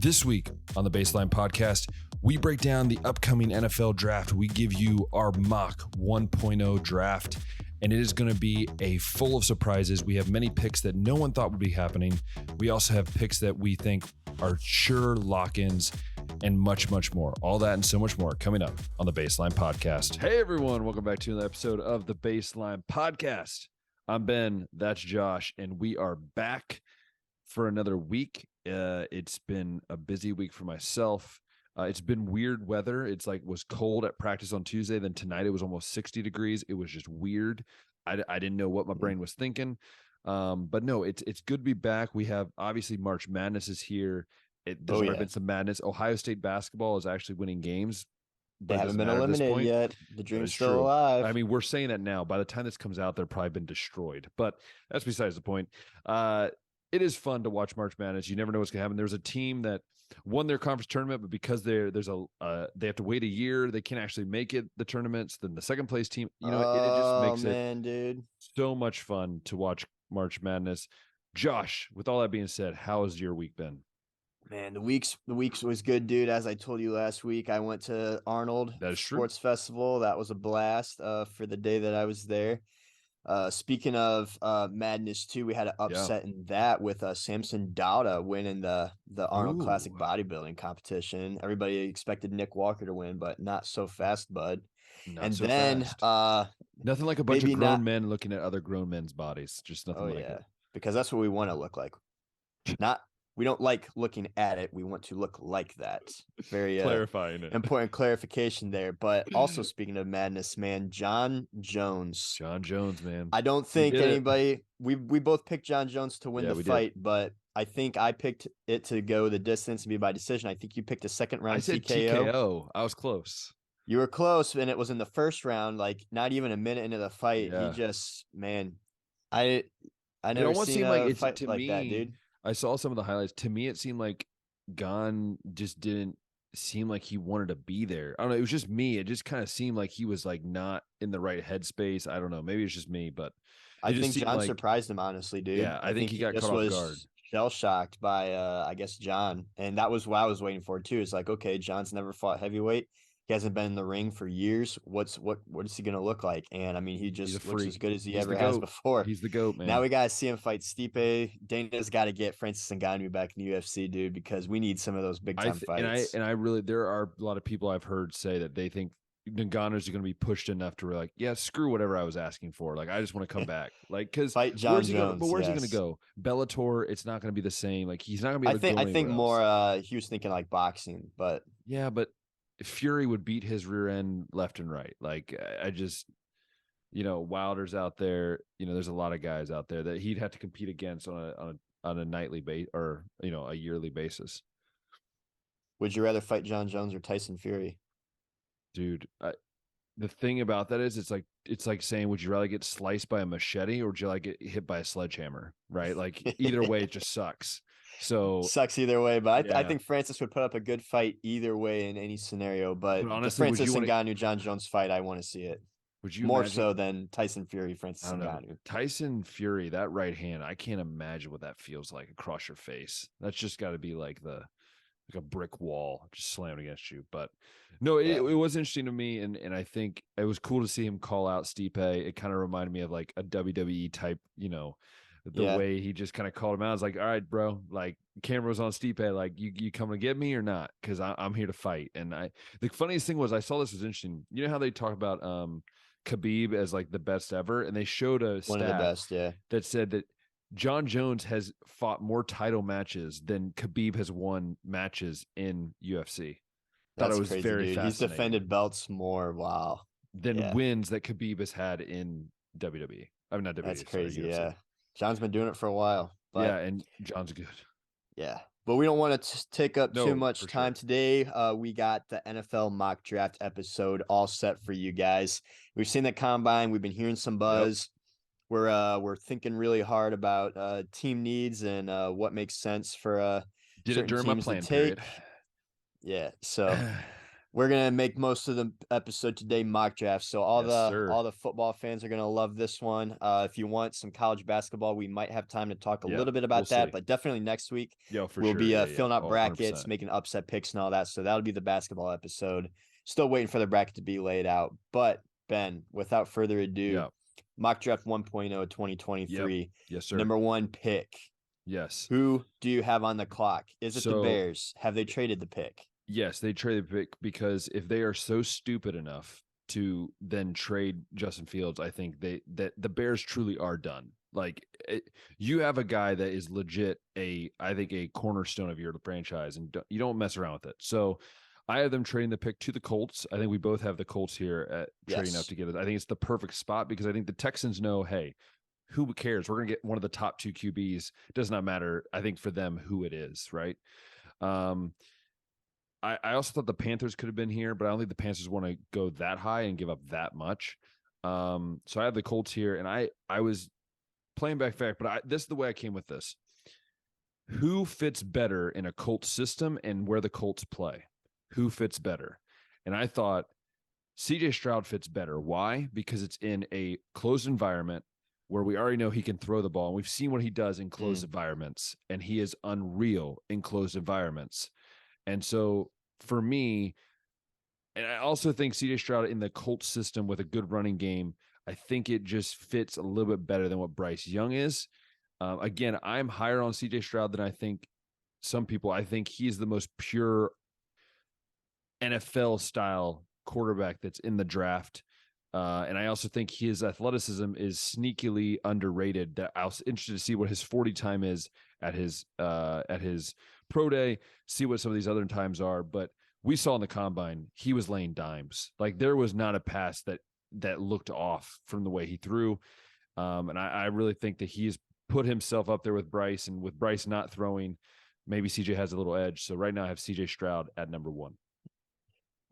This week on the Baseline Podcast, we break down the upcoming NFL draft. We give you our mock 1.0 draft, and it is going to be a full of surprises. We have many picks that no one thought would be happening. We also have picks that we think are sure lock-ins and much, much more. All that and so much more coming up on the Baseline Podcast. Hey, everyone. Welcome back to another episode of the Baseline Podcast. I'm Ben. That's Josh, and we are back for another week. It's been a busy week for myself. It's been weird weather. It's like was cold at practice on Tuesday. Then tonight it was almost 60 degrees. It was just weird. I didn't know what my brain was thinking. But no, it's good to be back. We have obviously March Madness is here. There's already been some madness. Ohio State basketball is actually winning games. They haven't been eliminated yet. The dream's still alive. I mean, we're saying that now. By the time this comes out, they've probably been destroyed. But that's besides the point. It is fun to watch March Madness. You never know what's going to happen. There's a team that won their conference tournament, but because they have to wait a year, they can't actually make it the tournaments. Then the second place team, it just makes it so much fun to watch March Madness. Josh, with all that being said, how has your week been? Man, the weeks was good, dude. As I told you last week, I went to Arnold Sports Festival. That was a blast for the day that I was there. Speaking of madness too, we had an upset in that with Samson Dauda winning the Arnold Classic bodybuilding competition. Everybody expected Nick Walker to win, but not so fast, bud. Nothing like a bunch of grown men looking at other grown men's bodies. Just nothing like it. Because that's what we want to look like. We don't like looking at it. We want to look like that. Very clarifying it. Important clarification there. But also speaking of madness, man, John Jones. John Jones, man. I don't think anybody we both picked John Jones to win the fight, but I think I picked it to go the distance and be by decision. I think you picked a second round TKO. I was close. You were close, and it was in the first round, like not even a minute into the fight. Yeah. He just, man, I never seen a fight like that, dude. I saw some of the highlights. To me, it seemed like Gon just didn't seem like he wanted to be there. I don't know. It was just me. It just kind of seemed like he was like not in the right headspace. I don't know. Maybe it's just me, but I think John surprised him, honestly, dude. Yeah, I think he got caught off guard. Shell shocked by, I guess, John, and that was what I was waiting for too. It's like, okay, John's never fought heavyweight. He hasn't been in the ring for years. What is he going to look like? And I mean, he just looks as good as he ever has before. He's the GOAT, man. Now we got to see him fight Stipe. Dana's got to get Francis Ngannou back in the UFC, dude, because we need some of those big time fights. And I really, there are a lot of people I've heard say that they think Ngannou's going to be pushed enough to like, yeah, screw whatever I was asking for. Like, I just want to come back. Like, because fight John Jones. But where's he going to go? Bellator, it's not going to be the same. Like, he's not going to be able to go I think more, he was thinking like boxing, but. Yeah, but Fury would beat his rear end left and right. Like, I just, Wilder's out there. There's a lot of guys out there that he'd have to compete against on a nightly base or a yearly basis. Would you rather fight John Jones or Tyson Fury? Dude, the thing about that is it's like saying, would you rather get sliced by a machete or would you like get hit by a sledgehammer? Right? Like either way, it just sucks. So sucks either way, but I think Francis would put up a good fight either way in any scenario. But honestly, the Francis Ngannou John Jones fight, I want to see it. Would you more so than Tyson Fury, Francis Ngannou? Tyson Fury, that right hand, I can't imagine what that feels like across your face. That's just got to be like a brick wall just slammed against you. But no, it was interesting to me, and I think it was cool to see him call out Stipe. It kind of reminded me of like a WWE type, the way he just kind of called him out. I was like, all right, bro, like camera was on Stipe, like you coming to get me or not? Because I'm here to fight. And the funniest thing was I saw this was interesting. You know how they talk about Khabib as like the best ever, and they showed a stat one of the best, that said that John Jones has fought more title matches than Khabib has won matches in UFC. Thought it was crazy, very fascinating. He's defended belts more, than wins that Khabib has had in WWE. I mean, not WWE. That's crazy, yeah. John's been doing it for a while. But, and John's good. Yeah, but we don't want to take up too much time today. We got the NFL mock draft episode all set for you guys. We've seen the combine. We've been hearing some buzz. Yep. We're thinking really hard about team needs and what makes sense for did it during my plan period. Yeah, so We're gonna make most of the episode today mock draft. So all Yes, the football fans are gonna love this one. If you want some college basketball, we might have time to talk a little bit about that, but definitely next week for we'll sure. be filling out Oh, brackets, 100%. making upset picks and all that. So that'll be the basketball episode. Still waiting for the bracket to be laid out. But Ben, without further ado, mock draft 1.0 2023. Yep. Yes, sir. Number 1 pick. Yes. Who do you have on the clock? Is it the Bears? Have they traded the pick? Yes, they traded the pick because if they are so stupid enough to then trade Justin Fields, I think that the Bears truly are done. Like you have a guy that is legit I think a cornerstone of your franchise, and you don't mess around with it. So I have them trading the pick to the Colts. I think we both have the Colts here at trading up together. I think it's the perfect spot because I think the Texans know, hey, who cares? We're going to get one of the top 2 QBs. It does not matter, I think, for them who it is, right? I also thought the Panthers could have been here, but I don't think the Panthers want to go that high and give up that much. So I have the Colts here, and I was playing back, but this is the way I came with this. Who fits better in a Colts system and where the Colts play? Who fits better? And I thought CJ Stroud fits better. Why? Because it's in a closed environment where we already know he can throw the ball. And we've seen what he does in closed environments, and he is unreal in closed environments. And so for me, and I also think CJ Stroud in the Colts system with a good running game, I think it just fits a little bit better than what Bryce Young is. Again, I'm higher on CJ Stroud than I think some people. I think he's the most pure NFL style quarterback that's in the draft. And I also think his athleticism is sneakily underrated. That I was interested to see what his 40 time is at his pro day, see what some of these other times are. But we saw in the combine, he was laying dimes. Like there was not a pass that looked off from the way he threw. And I really think that he's put himself up there with Bryce, and with Bryce not throwing, maybe CJ has a little edge. So right now I have CJ Stroud at number 1.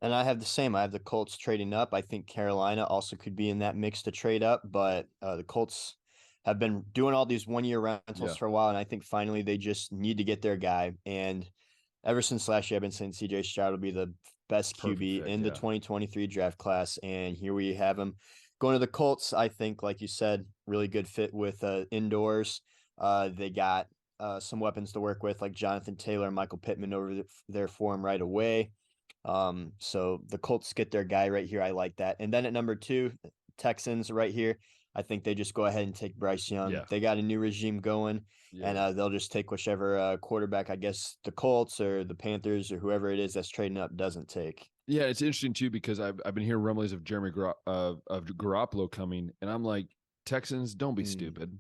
And I have the same. I have the Colts trading up. I think Carolina also could be in that mix to trade up, but the Colts have been doing all these 1-year rentals for a while, and I think finally they just need to get their guy. And ever since last year, I've been saying CJ Stroud will be the best QB in the 2023 draft class, and here we have him going to the Colts. I think, like you said, really good fit with indoors. They got some weapons to work with, like Jonathan Taylor and Michael Pittman over there for him right away. So the Colts get their guy right here. I like that. And then at number 2, Texans right here. I think they just go ahead and take Bryce Young. They got a new regime going, and they'll just take whichever quarterback, I guess the Colts or the Panthers or whoever it is that's trading up doesn't take. Yeah, it's interesting too because I've been hearing rumblings of of Garoppolo coming, and I'm like, Texans, don't be stupid.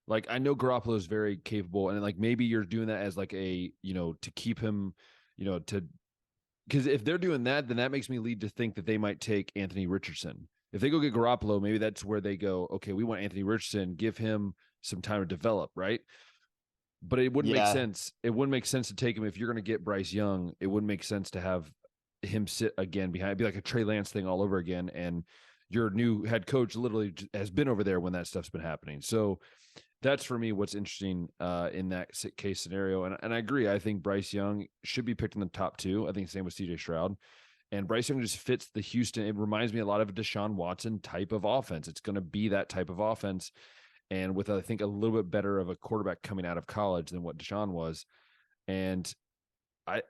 Like I know Garoppolo is very capable, and like maybe you're doing that as like a to keep him, because if they're doing that, then that makes me lead to think that they might take Anthony Richardson. If they go get Garoppolo, maybe that's where they go, okay, we want Anthony Richardson, give him some time to develop, right? But it wouldn't make sense. It wouldn't make sense to take him if you're going to get Bryce Young. It wouldn't make sense to have him sit again behind. It'd be like a Trey Lance thing all over again. And your new head coach literally has been over there when that stuff's been happening. So that's for me what's interesting in that case scenario. And I agree. I think Bryce Young should be picked in the top 2. I think same with CJ Stroud. And Bryce Young just fits the Houston. It reminds me a lot of a Deshaun Watson type of offense. It's going to be that type of offense. And with, I think, a little bit better of a quarterback coming out of college than what Deshaun was. And I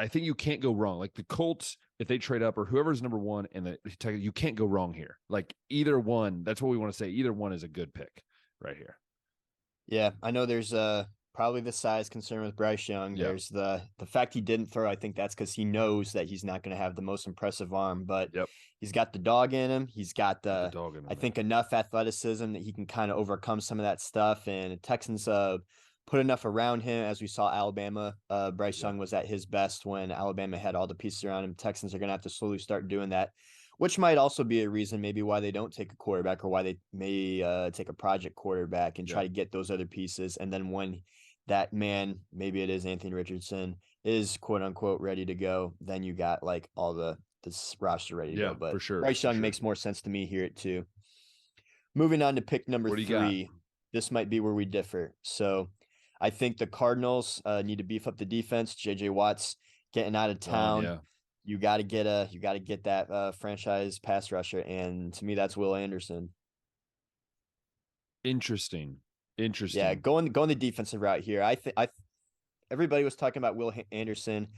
think you can't go wrong. Like the Colts, if they trade up or whoever's number 1 and you can't go wrong here. Like either one, that's what we want to say. Either one is a good pick right here. Yeah, I know there's probably the size concern with Bryce Young. There's the fact he didn't throw. I think that's because he knows that he's not going to have the most impressive arm, but he's got the dog in him. He's got the dog in him, I think enough athleticism that he can kind of overcome some of that stuff. And Texans put enough around him, as we saw Alabama. Bryce Young was at his best when Alabama had all the pieces around him. Texans are going to have to slowly start doing that, which might also be a reason maybe why they don't take a quarterback or why they may take a project quarterback and try to get those other pieces. And then when that man, maybe it is Anthony Richardson, is quote unquote ready to go, then you got like all this roster ready to go. But for sure, Bryce Young makes more sense to me here at 2. Moving on to pick number 3. This might be where we differ. So I think the Cardinals need to beef up the defense. JJ Watt's getting out of town. you got to get that franchise pass rusher, and to me, that's Will Anderson. Interesting. Yeah, going the defensive route here. Everybody was talking about Will Anderson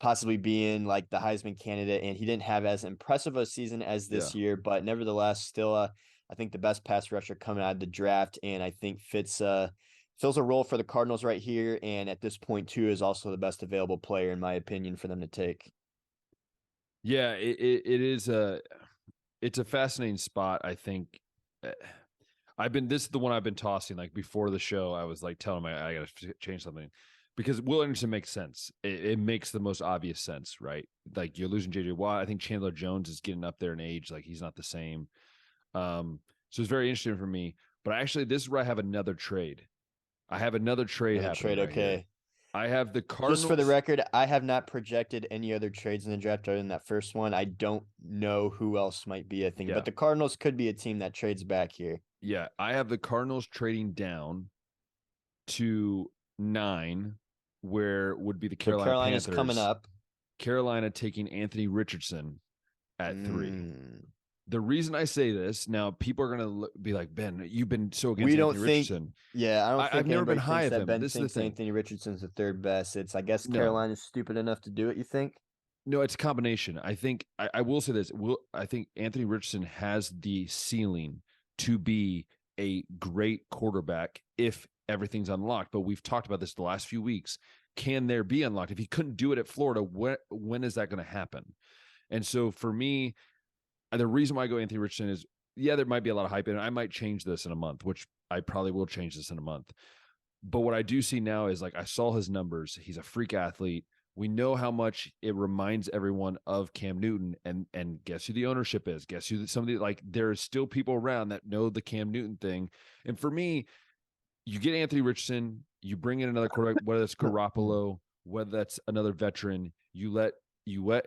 possibly being like the Heisman candidate, and he didn't have as impressive a season as this year, but nevertheless, still, I think the best pass rusher coming out of the draft, and I think fills a role for the Cardinals right here, and at this point too is also the best available player in my opinion for them to take. Yeah, it is it's a fascinating spot. I think this is the one I've been tossing. Like before the show, I was like telling him I got to change something because Will Anderson makes sense. It makes the most obvious sense, right? Like you're losing JJ Watt. I think Chandler Jones is getting up there in age. Like he's not the same. So it's very interesting for me. But actually, this is where I have another trade. I have another trade happening. Okay. Here. I have the Cardinals. Just for the record, I have not projected any other trades in the draft other than that first one. I don't know who else might be a thing, but the Cardinals could be a team that trades back here. Yeah, I have the Cardinals trading down to 9, where would be the Carolina Panthers coming up. Carolina taking Anthony Richardson at 3. The reason I say this now, people are going to be like, Ben, you've been so against Anthony Richardson. Yeah, I've never been high of him. Ben thinks Anthony Richardson's the third best. It's, I guess, Carolina's stupid enough to do it. You think? No, it's a combination. I think I will say this. I think Anthony Richardson has the ceiling to be a great quarterback if everything's unlocked. But we've talked about this the last few weeks. Can there be unlocked? If he couldn't do it at Florida, when is that going to happen? And so for me, the reason why I go Anthony Richardson is, there might be a lot of hype in it. I might change this in a month, which I probably will change this in a month. But what I do see now is, like, I saw his numbers. He's a freak athlete. We know how much it reminds everyone of Cam Newton, and guess who the ownership is? Guess who somebody, like, there's still people around that know the Cam Newton thing. And for me, you get Anthony Richardson, you bring in another quarterback, whether it's Garoppolo, whether that's another veteran, you let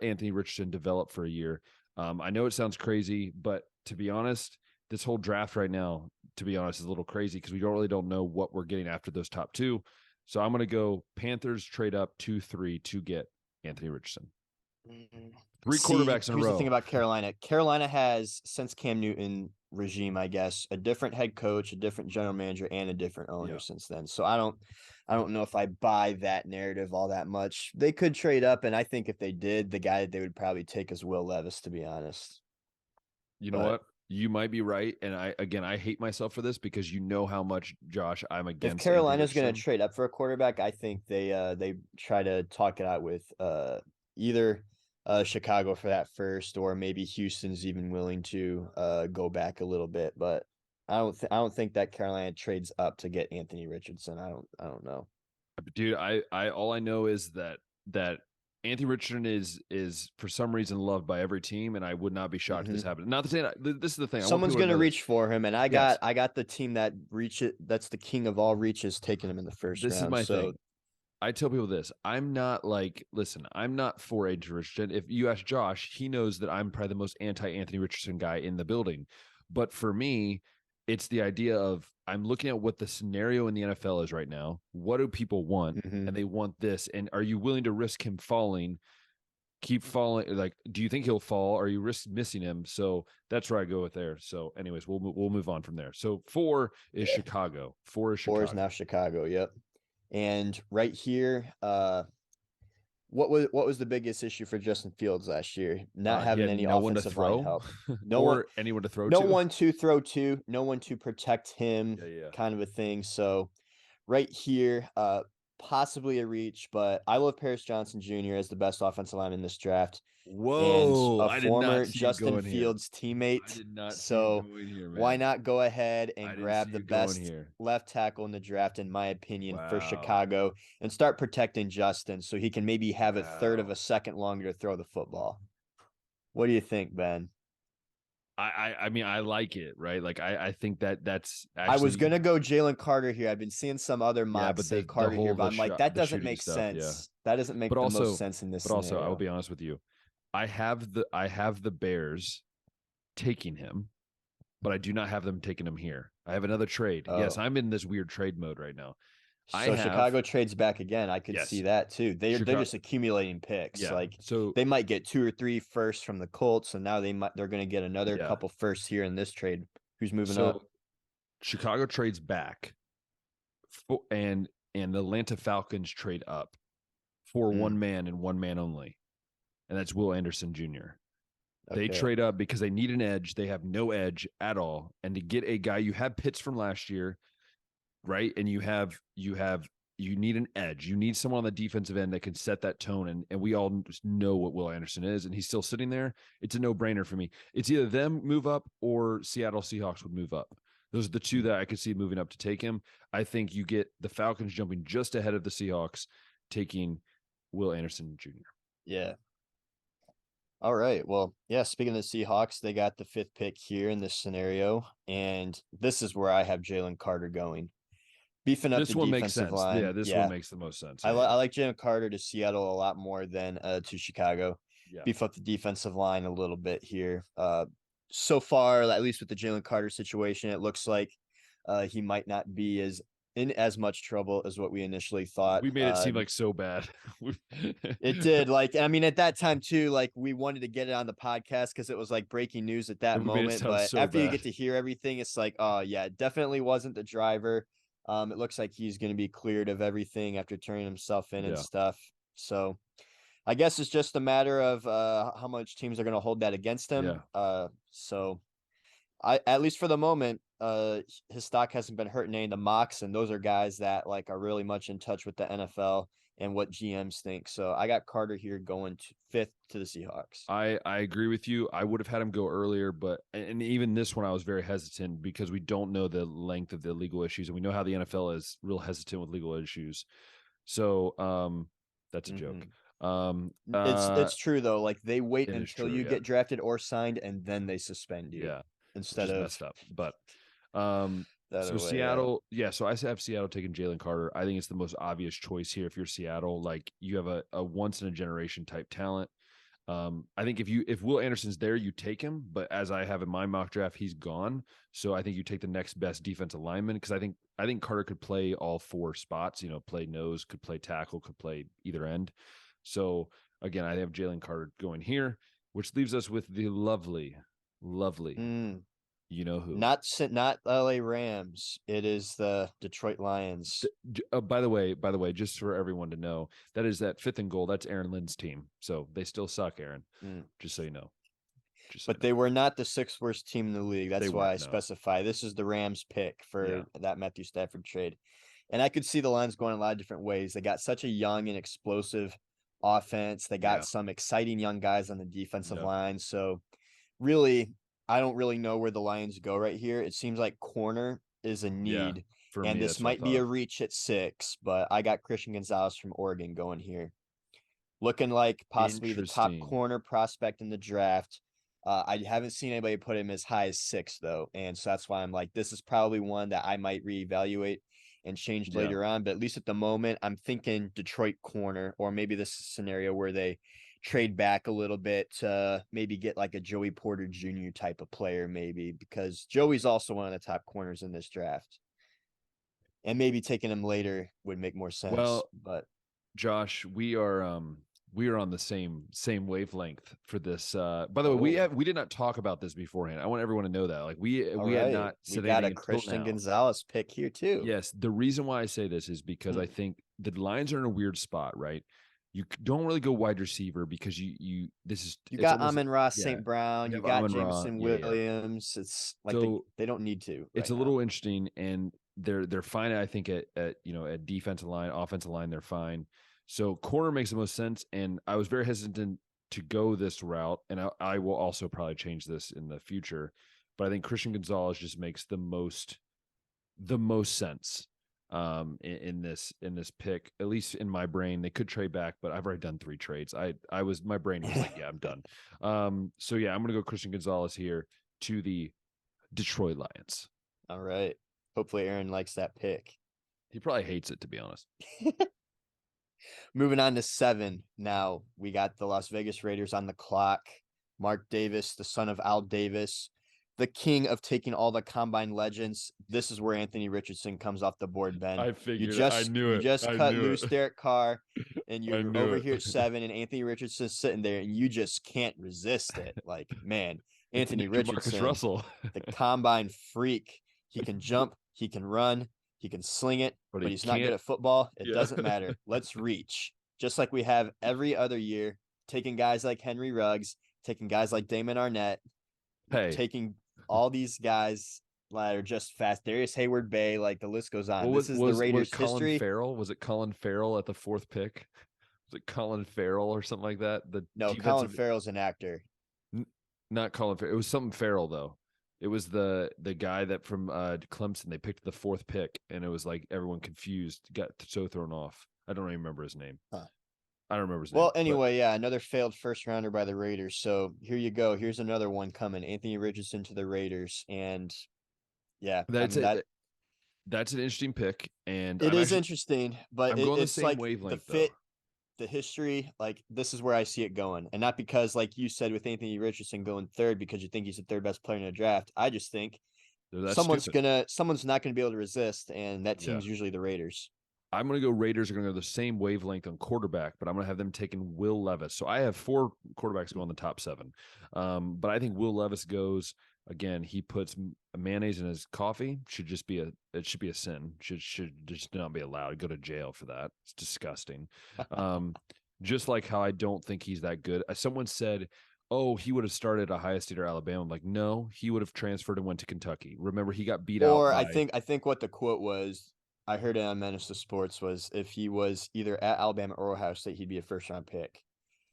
Anthony Richardson develop for a year. I know it sounds crazy, but to be honest, this whole draft right now, to be honest, is a little crazy because we don't know what we're getting after those top 2. So I'm going to go Panthers trade up 2-3 to get Anthony Richardson. 3 quarterbacks in a row. Here's the thing about Carolina. Carolina has, since Cam Newton regime, I guess, a different head coach, a different general manager, and a different owner since then. So I don't know if I buy that narrative all that much. They could trade up, and I think if they did, the guy that they would probably take is Will Levis, to be honest. You know what? You might be right. And I hate myself for this because you know how much, Josh, I'm against. If Carolina's going to trade up for a quarterback, I think they try to talk it out with either Chicago for that first, or maybe Houston's even willing to go back a little bit. But I don't think that Carolina trades up to get Anthony Richardson. I don't know. Dude, all I know is that Anthony Richardson is for some reason loved by every team, and I would not be shocked if this happened. Not to say that, this is the thing. Someone's going to reach for him, and I got the team that that's the king of all reaches, taking him in the first round. This is my thing. I tell people this. I'm not I'm not for Anthony Richardson. If you ask Josh, he knows that I'm probably the most anti-Anthony Richardson guy in the building. But for me, it's the idea of, I'm looking at what the scenario in the NFL is right now. What do people want? And they want this. And are you willing to risk him falling? Keep falling. Like, do you think he'll fall? Or are you risk missing him? So that's where I go with there. So anyways, we'll move on from there. So 4 is Chicago. 4 is Chicago. 4 is now Chicago. Yep. And right here, what was the biggest issue for Justin Fields last year? Not having any offensive line help. Anyone to throw to. No one to throw to. No one to protect him. Kind of a thing. So right here, possibly a reach, but I love Paris Johnson Jr. as the best offensive lineman in this draft. Whoa! And a former Justin Fields teammate. I did not so see here, man. Why not go ahead and grab the best left tackle in the draft, in my opinion, for Chicago, and start protecting Justin so he can maybe have a third of a second longer to throw the football. What do you think, Ben? I mean, I like it, right? Like, I think that's actually... I was going to go Jalen Carter here. I've been seeing some other mocks say Carter here, but I'm like, that doesn't make sense. That doesn't make the most sense in this scenario. But also, I will be honest with you. I have the Bears taking him, but I do not have them taking him here. I have another trade. Yes, I'm in this weird trade mode right now. So Chicago trades back again. I could see that too. They're just accumulating picks. Yeah. Like, so they might get 2 or 3 firsts from the Colts, and now they're going to get another couple firsts here in this trade. Who's moving up? Chicago trades back, and the Atlanta Falcons trade up for one man and one man only, and that's Will Anderson Jr. They trade up because they need an edge. They have no edge at all, and to get a guy, you have Pitts from last year, right? And you need an edge. You need someone on the defensive end that can set that tone. And we all know what Will Anderson is, and he's still sitting there. It's a no-brainer for me. It's either them move up or Seattle Seahawks would move up. Those are the two that I could see moving up to take him. I think you get the Falcons jumping just ahead of the Seahawks, taking Will Anderson Jr. Yeah. All right. Well, yeah, speaking of the Seahawks, they got the 5th pick here in this scenario, and this is where I have Jalen Carter going. Beefing up the defensive line. Yeah, this one makes the most sense. I like Jalen Carter to Seattle a lot more than to Chicago. Yeah. Beef up the defensive line a little bit here. So far, at least with the Jalen Carter situation, it looks like he might not be in as much trouble as what we initially thought. We made it seem like so bad. It did. Like, I mean, at that time too, like, we wanted to get it on the podcast because it was like breaking news at that moment. But so after you get to hear everything, it's like, oh yeah, it definitely wasn't the driver. It looks like he's going to be cleared of everything after turning himself in and stuff. So I guess it's just a matter of how much teams are going to hold that against him. Yeah. So at least for the moment, his stock hasn't been hurting any of the mocks, and those are guys that like are really much in touch with the NFL and what GMs think. So I got Carter here going to 5th to the Seahawks. I agree with you. I would have had him go earlier, but even this one I was very hesitant because we don't know the length of the legal issues, and we know how the NFL is real hesitant with legal issues. So that's a joke. It's true though. Like, they wait until you get drafted or signed, and then they suspend you. Yeah, instead of messed up. But so Seattle, so I have Seattle taking Jalen Carter. I think it's the most obvious choice here. If you're Seattle, like, you have a once in a generation type talent. I think if Will Anderson's there, you take him. But as I have in my mock draft, he's gone. So I think you take the next best defensive lineman, because I think Carter could play all 4 spots. Play nose, could play tackle, could play either end. So again, I have Jalen Carter going here, which leaves us with the lovely. You know who? Not LA Rams. It is the Detroit Lions. By the way, just for everyone to know, that is that 5th and goal. That's Aaron Lynn's team. So they still suck, Aaron. Just so you know. But they were not the 6th worst team in the league. That's why I specify. This is the Rams pick for that Matthew Stafford trade. And I could see the Lions going a lot of different ways. They got such a young and explosive offense. They got some exciting young guys on the defensive line. So really, I don't really know where the Lions go right here. It seems like corner is a need, and this might be a reach at 6, but I got Christian Gonzalez from Oregon going here. Looking like possibly the top corner prospect in the draft. I haven't seen anybody put him as high as 6 though. And so that's why I'm like, this is probably one that I might reevaluate and change later on. But at least at the moment, I'm thinking Detroit corner, or maybe this scenario where they trade back a little bit to maybe get like a Joey Porter Jr. type of player, maybe, because Joey's also one of the top corners in this draft. And maybe taking him later would make more sense. Well, but Josh, we are on the same wavelength for this. By the way, we did not talk about this beforehand. I want everyone to know that. Like, we had not said anything. We got a Christian Gonzalez pick here too. Yes, the reason why I say this is because I think the Lions are in a weird spot, right? You don't really go wide receiver because you got Amon-Ra St. Brown, you got Jameson Williams. It's like they don't need to. It's a little interesting, and they're fine. I think at defensive line, offensive line, they're fine. So corner makes the most sense, and I was very hesitant to go this route, and I will also probably change this in the future. But I think Christian Gonzalez just makes the most sense. In this pick, at least in my brain. They could trade back, but I've already done 3 trades. My brain was like, yeah, I'm done. So yeah, I'm gonna go Christian Gonzalez here to the Detroit Lions. All right. Hopefully Aaron likes that pick. He probably hates it, to be honest. Moving on to 7. Now we got the Las Vegas Raiders on the clock. Mark Davis, the son of Al Davis. the king of taking all the combine legends. This is where Anthony Richardson comes off the board, Ben. I figured I knew it. You just cut loose Derek Carr, and you're over it. here at 7, and Anthony Richardson's sitting there, and you just can't resist it. Like, man, Anthony Richardson, Russell. the combine freak. He can jump, he can run, he can sling it, but he's not good at football. It doesn't matter. Let's reach. Just like we have every other year, taking guys like Henry Ruggs, taking guys like Damon Arnett, taking all these guys that are just fast. Darius Hayward Bay, like the list goes on. This is the Raiders' history. Farrell? Was it Colin Farrell at the 4th pick? Was it Colin Farrell or something like that? Colin Farrell's an actor. Not Colin Farrell. It was something Farrell though. It was the guy that from Clemson. They picked the 4th pick, and it was like everyone confused, got so thrown off. I don't even remember his name. I don't remember his name. Well, anyway, another failed first rounder by the Raiders. So here you go. Here's another one coming. Anthony Richardson to the Raiders, and that's an interesting pick, and it is interesting. But I'm going it's the same like wavelength, the fit. The history, like this is where I see it going, and not because, like you said, with Anthony Richardson going 3rd because you think he's the 3rd best player in the draft. I just think someone's not gonna be able to resist, and that team's usually the Raiders. I'm gonna go Raiders are gonna go the same wavelength on quarterback, but I'm gonna have them taking Will Levis. So I have 4 quarterbacks going in the top 7, but I think Will Levis goes. Again, he puts mayonnaise in his coffee. It should be a sin. Should just not be allowed. Go to jail for that. It's disgusting. Just like how I don't think he's that good. Someone said, "Oh, he would have started at Ohio State or Alabama." I'm like, no, he would have transferred and went to Kentucky. Remember, he got beat out. Or I think what the quote was, I heard it on Menace to Sports, was if he was either at Alabama or Ohio State, he'd be a first-round pick.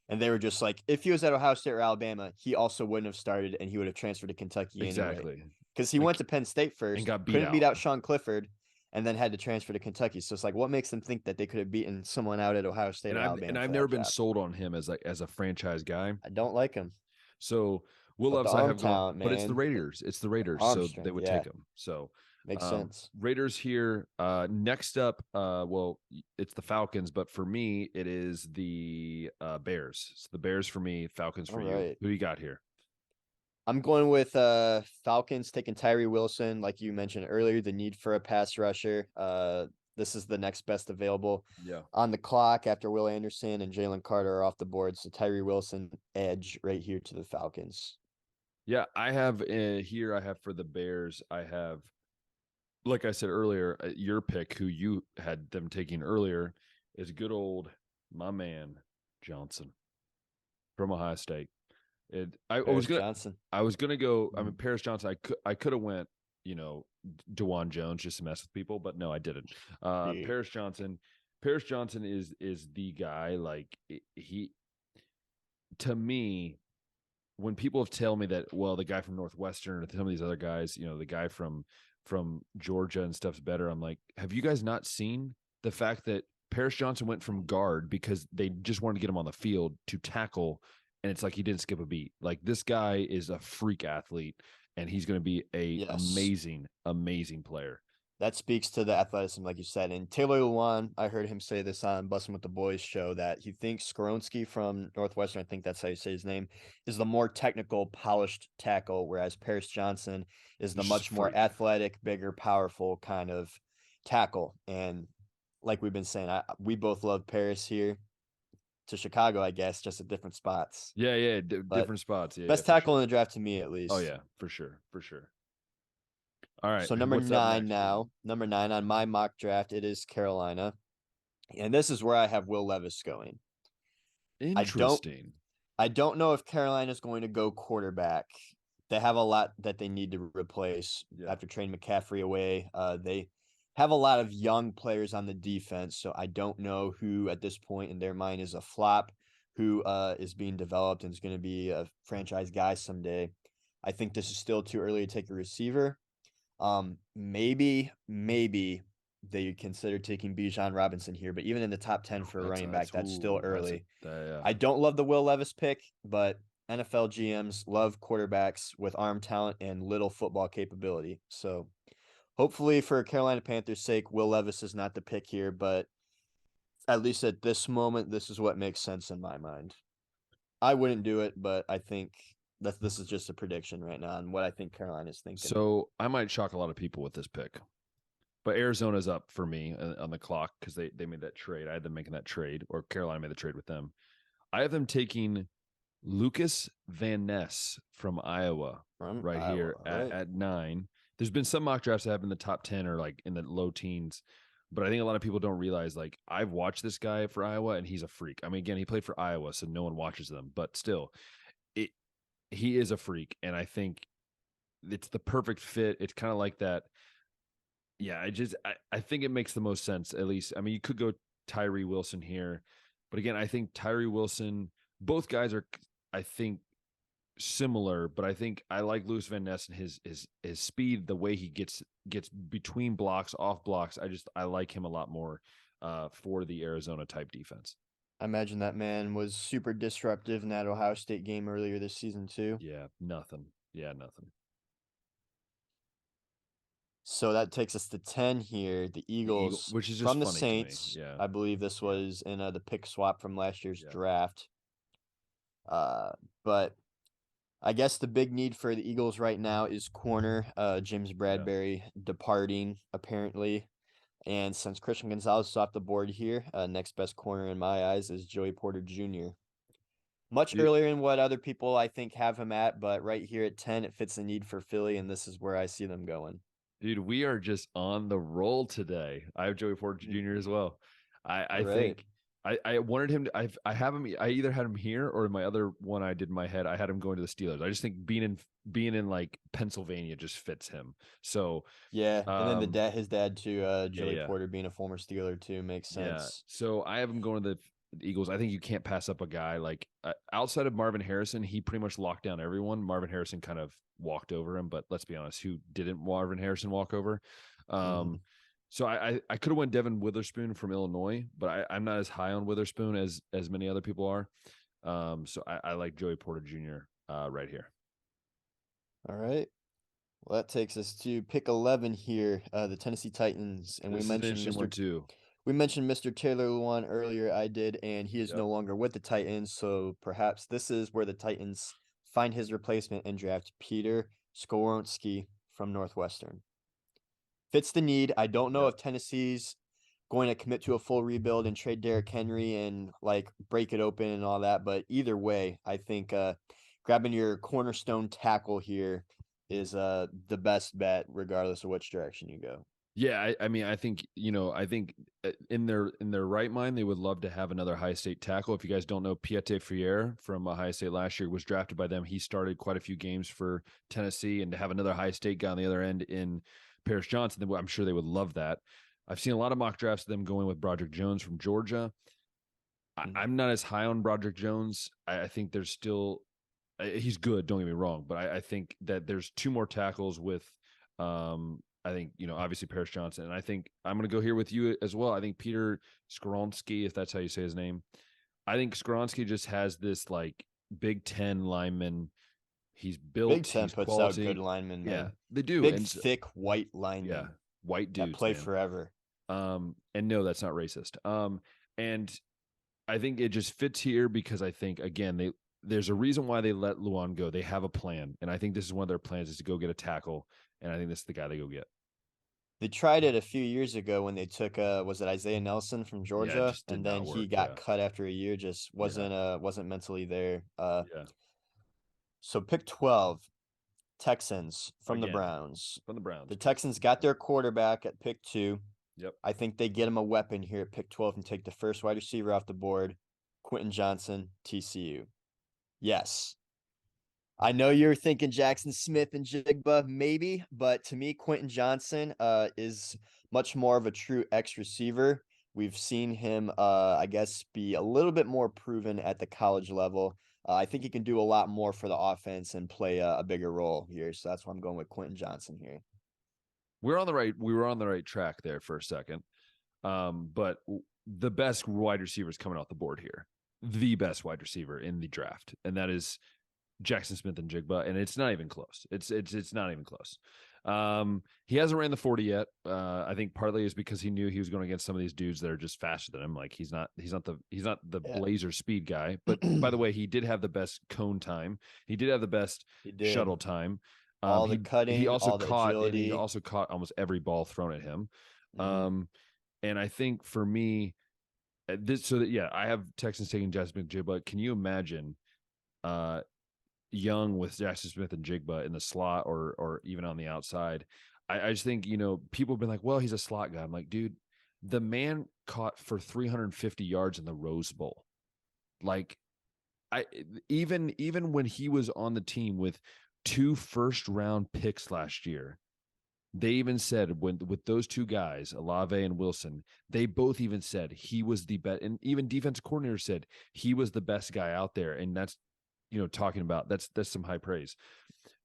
And they were just like, if he was at Ohio State or Alabama, he also wouldn't have started, and he would have transferred to Kentucky anyway. Because he went to Penn State first, and couldn't beat out Sean Clifford, and then had to transfer to Kentucky. So it's like, what makes them think that they could have beaten someone out at Ohio State or Alabama? And I've never been sold on him as a franchise guy. I don't like him. So Will Levis, I have talent, but it's the Raiders. It's the Raiders, so they would take him. So makes sense. Raiders here. Next up, it's the Falcons, but for me, it is the Bears. It's the Bears for me, Falcons for you. Right. Who you got here? I'm going with Falcons taking Tyree Wilson, like you mentioned earlier, the need for a pass rusher. This is the next best available on the clock after Will Anderson and Jalen Carter are off the board. So Tyree Wilson edge right here to the Falcons. Yeah, I have here. I have for the Bears. I have, like I said earlier, your pick, who you had them taking earlier, is good old my man Johnson from Ohio State. I was gonna go. I mean, Paris Johnson. I could have went, DeJuan Jones just to mess with people, but no, I didn't. Paris Johnson is the guy. Like he, to me, when people have tell me that, well, the guy from Northwestern or some of these other guys, the guy from Georgia and stuff's better. I'm like, have you guys not seen the fact that Paris Johnson went from guard because they just wanted to get him on the field to tackle, and it's like he didn't skip a beat. Like, this guy is a freak athlete, and he's going to be amazing, amazing player. That speaks to the athleticism, like you said. And Taylor Lewan, I heard him say this on Bussin' with the Boys show, that he thinks Skoronski from Northwestern, I think that's how you say his name, is the more technical, polished tackle, whereas Paris Johnson is the much more athletic, bigger, powerful kind of tackle. And like we've been saying, we both love Paris here. To Chicago, I guess, just at different spots. Yeah, different spots. Yeah, best tackle in the draft to me, at least. Oh yeah, for sure. All right. So number 9 now. Number 9 on my mock draft, it is Carolina, and this is where I have Will Levis going. Interesting. I don't know if Carolina is going to go quarterback. They have a lot that they need to replace after trading McCaffrey away. They have a lot of young players on the defense, so I don't know who at this point in their mind is a flop, who is being developed and is going to be a franchise guy someday. I think this is still too early to take a receiver. Maybe they consider taking Bijan Robinson here, but even in the top 10 for a running back, that's still early. I don't love the Will Levis pick, but NFL GMs love quarterbacks with arm talent and little football capability. So hopefully for Carolina Panthers' sake, Will Levis is not the pick here, but at least at this moment, this is what makes sense in my mind. I wouldn't do it, but I think this is just a prediction right now and what I think Carolina's thinking. So I might shock a lot of people with this pick, but Arizona's up for me on the clock because they made that trade. I had them making that trade, or Carolina made the trade with them. I have them taking Lucas Van Ness from Iowa here at 9. There's been some mock drafts that have in the top 10 or like in the low teens, but I think a lot of people don't realize, like, I've watched this guy for Iowa and he's a freak. I mean, again, he played for Iowa, so no one watches them, but still, he is a freak. And I think it's the perfect fit. It's kind of like that. Yeah, I think it makes the most sense, at least. I mean, you could go Tyree Wilson here, but again, I think Tyree Wilson, both guys are, I think, similar, but I think I like Luis Van Ness and his speed, the way he gets between blocks, off blocks. I like him a lot more for the Arizona type defense. I imagine that man was super disruptive in that Ohio State game earlier this season too. Yeah, nothing. So that takes us to 10 here. The Eagles, which is just from the Saints. Yeah, I believe this was in the pick swap from last year's draft. But I guess the big need for the Eagles right now is corner. James Bradbury departing, apparently. And since Christian Gonzalez is off the board here, next best corner in my eyes is Joey Porter Jr. Much earlier in what other people, I think, have him at, but right here at 10, it fits the need for Philly, and this is where I see them going. Dude, we are just on the roll today. I have Joey Porter Jr. as well. I think I wanted him to, I have him. I either had him here or in my other one I did in my head, I had him going to the Steelers. I just think being in like Pennsylvania just fits him. So yeah, and then his dad too, Joey Porter being a former Steeler too, makes sense. Yeah. So I have him going to the Eagles. I think you can't pass up a guy like outside of Marvin Harrison. He pretty much locked down everyone. Marvin Harrison kind of walked over him, but let's be honest, who didn't Marvin Harrison walk over? So I could have went Devin Witherspoon from Illinois, but I'm not as high on Witherspoon as many other people are. So I like Joey Porter Jr. Right here. All right. Well, that takes us to pick 11 here, the Tennessee Titans, and we mentioned Mr. Taylor Lewan earlier. I did, and he is no longer with the Titans. So perhaps this is where the Titans find his replacement and draft Peter Skoronski from Northwestern. Fits the need. I don't know if Tennessee's going to commit to a full rebuild and trade Derrick Henry and like break it open and all that. But either way, I think grabbing your cornerstone tackle here is the best bet, regardless of which direction you go. Yeah, I mean, I think in their right mind, they would love to have another Ohio State tackle. If you guys don't know, Piete Freire from Ohio State last year was drafted by them. He started quite a few games for Tennessee, and to have another Ohio State guy on the other end in Paris Johnson, I'm sure they would love that. I've seen a lot of mock drafts of them going with Broderick Jones from Georgia. I'm not as high on Broderick Jones. I think there's still he's good, don't get me wrong, but I think that there's two more tackles with I think, obviously Paris Johnson, and I think I'm going to go here with you as well. I think Peter Skoronski, if that's how you say his name, I think Skoronski just has this like Big Ten lineman. He's built. Big Ten puts out good linemen, man. Yeah, they do. Big, thick, white linemen. Yeah, white dudes that play forever. And no, that's not racist. And I think it just fits here because I think, again, there's a reason why they let Lewan go. They have a plan, and I think this is one of their plans is to go get a tackle, and I think this is the guy they go get. They tried it a few years ago when they took was it Isaiah Nelson from Georgia, and then he got cut after a year. Just wasn't mentally there. So pick 12, Texans from the Browns. The Texans got their quarterback at pick 2. Yep. I think they get him a weapon here at pick 12 and take the first wide receiver off the board, Quentin Johnson, TCU. Yes. I know you're thinking Jackson Smith and Jigba, maybe, but to me, Quentin Johnson is much more of a true X receiver. We've seen him, I guess, be a little bit more proven at the college level. I think he can do a lot more for the offense and play a bigger role here. So that's why I'm going with Quentin Johnson here. We were on the right track there for a second. But the best wide receiver is coming off the board here. The best wide receiver in the draft. And that is Jackson Smith and Jigba. And it's not even close. It's not even close. He hasn't ran the 40 yet. I think partly is because he knew he was going against some of these dudes that are just faster than him. Like he's not the blazer speed guy. But by the way, he did have the best cone time. He did have the best shuttle time. All the cutting, he also all the caught, agility. and he also caught almost every ball thrown at him. And I think for me, I have Texans taking Jackson Smith-Njigba. Can you imagine Young with Jackson Smith and Jigba in the slot or even on the outside? I just think, people have been like, well, he's a slot guy. I'm like, dude, the man caught for 350 yards in the Rose Bowl. Like, even when he was on the team with 2 first-round picks last year, they even said with those two guys, Olave and Wilson, they both even said he was the best, and even defensive coordinator said he was the best guy out there. And that's, talking about that's some high praise.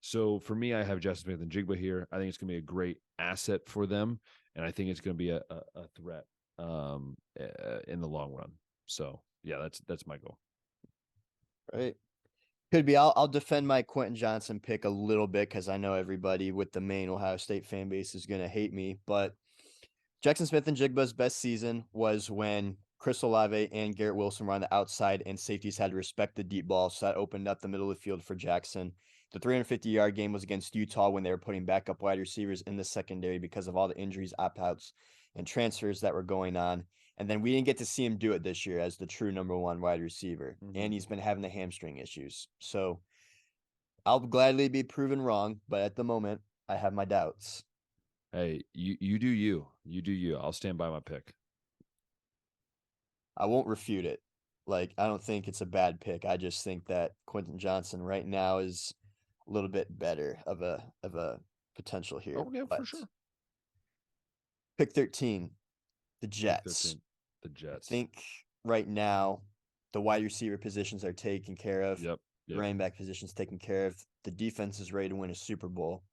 So for me, I have Jackson Smith and Jigba here. I think it's going to be a great asset for them, and I think it's going to be a threat in the long run. So yeah, that's my goal. Right. Could be. I'll defend my Quentin Johnson pick a little bit because I know everybody with the main Ohio State fan base is going to hate me. But Jackson Smith and Jigba's best season was when Chris Olave and Garrett Wilson were on the outside and safeties had to respect the deep ball. So that opened up the middle of the field for Jackson. The 350-yard game was against Utah when they were putting backup wide receivers in the secondary because of all the injuries, opt-outs, and transfers that were going on. And then we didn't get to see him do it this year as the true number 1 wide receiver. And he's been having the hamstring issues. So I'll gladly be proven wrong, but at the moment, I have my doubts. Hey, you do you. You do you. I'll stand by my pick. I won't refute it. Like, I don't think it's a bad pick. I just think that Quentin Johnson right now is a little bit better of a potential here. Oh, yeah, for sure. Pick 13, the Jets. The Jets. I think right now the wide receiver positions are taken care of. Yep. The running back positions taken care of. The defense is ready to win a Super Bowl.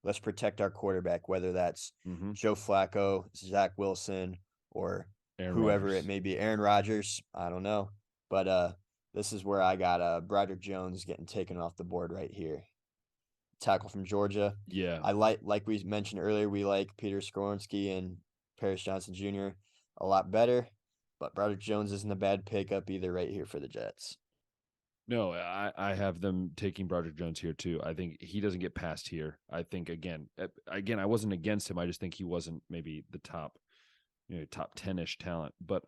Let's protect our quarterback, whether that's Joe Flacco, Zach Wilson, or whoever it may be. Aaron Rodgers, I don't know. But this is where I got Broderick Jones getting taken off the board right here. Tackle from Georgia. Yeah. I like we mentioned earlier, we like Peter Skoronski and Paris Johnson Jr. a lot better. But Broderick Jones isn't a bad pickup either right here for the Jets. No, I have them taking Broderick Jones here too. I think he doesn't get past here. I think again, I wasn't against him. I just think he wasn't maybe the top 10-ish talent. But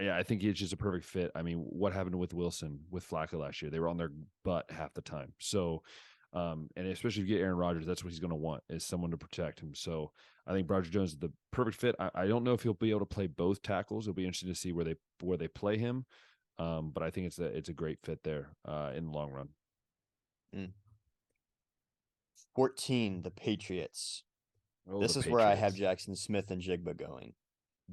yeah, I think it's just a perfect fit. I mean, what happened with Wilson with Flacco last year? They were on their butt half the time. So, and especially if you get Aaron Rodgers, that's what he's going to want, is someone to protect him. So I think Broderick Jones is the perfect fit. I don't know if he'll be able to play both tackles. It'll be interesting to see where they play him. But I think it's a great fit there in the long run. 14, the Patriots. This is where I have Jackson Smith and Jigba going.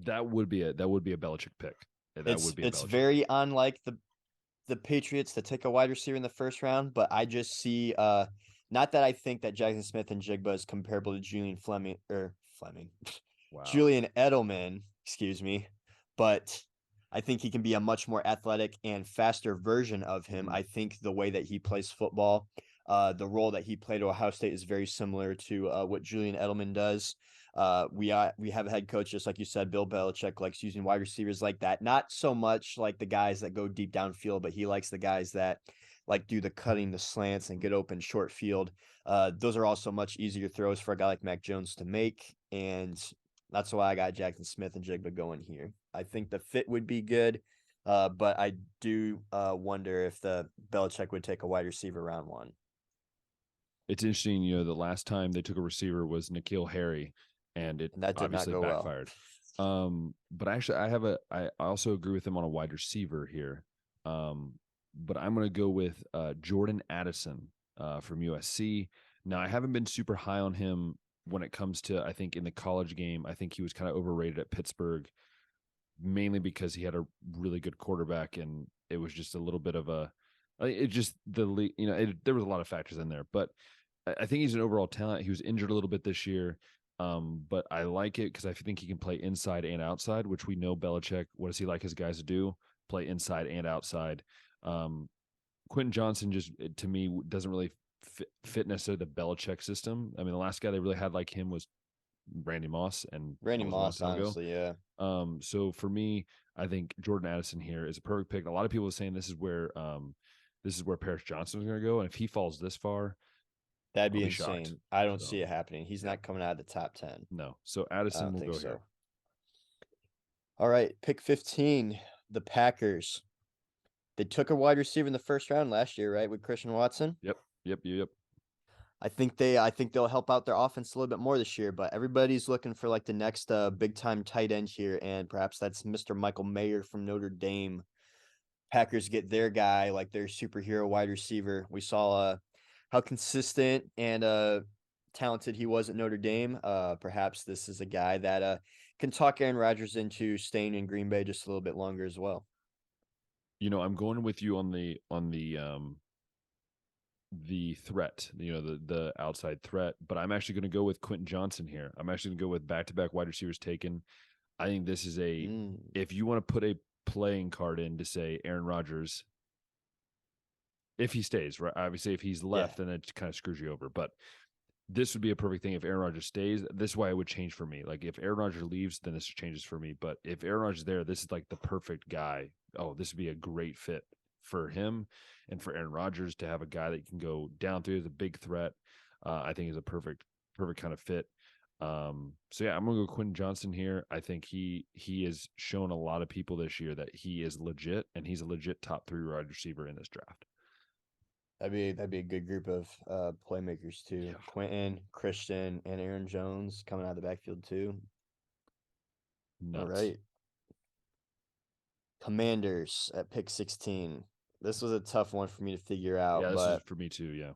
That would be a Belichick pick. It's very unlike the Patriots to take a wide receiver in the first round, but I just see not that I think that Jackson Smith and Jigba is comparable to Julian Edelman, excuse me, but I think he can be a much more athletic and faster version of him. I think the way that he plays football, the role that he played at Ohio State is very similar to what Julian Edelman does. We have a head coach, just like you said, Bill Belichick likes using wide receivers like that. Not so much like the guys that go deep downfield, but he likes the guys that like do the cutting, the slants, and get open short field. Those are also much easier throws for a guy like Mac Jones to make, and that's why I got Jackson Smith and Jigba going here. I think the fit would be good, but I do wonder if the Belichick would take a wide receiver round 1. It's interesting, the last time they took a receiver was N'Keal Harry, and that did obviously not go backfired. Well. But actually, I also agree with him on a wide receiver here. But I'm going to go with Jordan Addison from USC. Now, I haven't been super high on him when it comes to, I think in the college game, I think he was kind of overrated at Pittsburgh, mainly because he had a really good quarterback, and it was just a little bit of there was a lot of factors in there, but I think he's an overall talent. He was injured a little bit this year. But I like it because I think he can play inside and outside, which we know Belichick, what does he like his guys to do? Play inside and outside. Quentin Johnson just, to me, doesn't really fitness of the Belichick system. I mean, the last guy they really had like him was Randy Moss, and Randy Moss, honestly, yeah. So for me, I think Jordan Addison here is a perfect pick. A lot of people are saying this is where Paris Johnson is going to go, and if he falls this far, that'd be I'll be insane. shocked. I don't see it happening. He's not coming out of the top 10. No, so Addison will go here. All right, pick 15, the Packers. They took a wide receiver in the first round last year, right, with Christian Watson? Yep. I think they'll help out their offense a little bit more this year, but everybody's looking for like the next big time tight end here, and perhaps that's Mr. Michael Mayer from Notre Dame. Packers get their guy, like their superhero wide receiver. We saw how consistent and talented he was at Notre Dame. Perhaps this is a guy that can talk Aaron Rodgers into staying in Green Bay just a little bit longer as well. I'm going with you on the threat, the outside threat, but I'm actually going to go with Quentin Johnson here. I'm actually going to go with back-to-back wide receivers taken. I think this is if you want to put a playing card in to say Aaron Rodgers, if he stays, right? Obviously, if he's left, then it kind of screws you over. But this would be a perfect thing if Aaron Rodgers stays. This is why it would change for me. Like if Aaron Rodgers leaves, then this changes for me. But if Aaron Rodgers is there, this is like the perfect guy. Oh, this would be a great fit for him and for Aaron Rodgers to have a guy that can go down through as a big threat. I think is a perfect kind of fit. So yeah, I'm gonna go Quentin Johnson here. I think he has shown a lot of people this year that he is legit, and he's a legit top 3 wide receiver in this draft. That'd be a good group of playmakers too. Yeah. Quentin, Christian, and Aaron Jones coming out of the backfield too. Nuts. All right. Commanders at pick 16. This was a tough one for me to figure out. Yeah, this is for me too, yeah.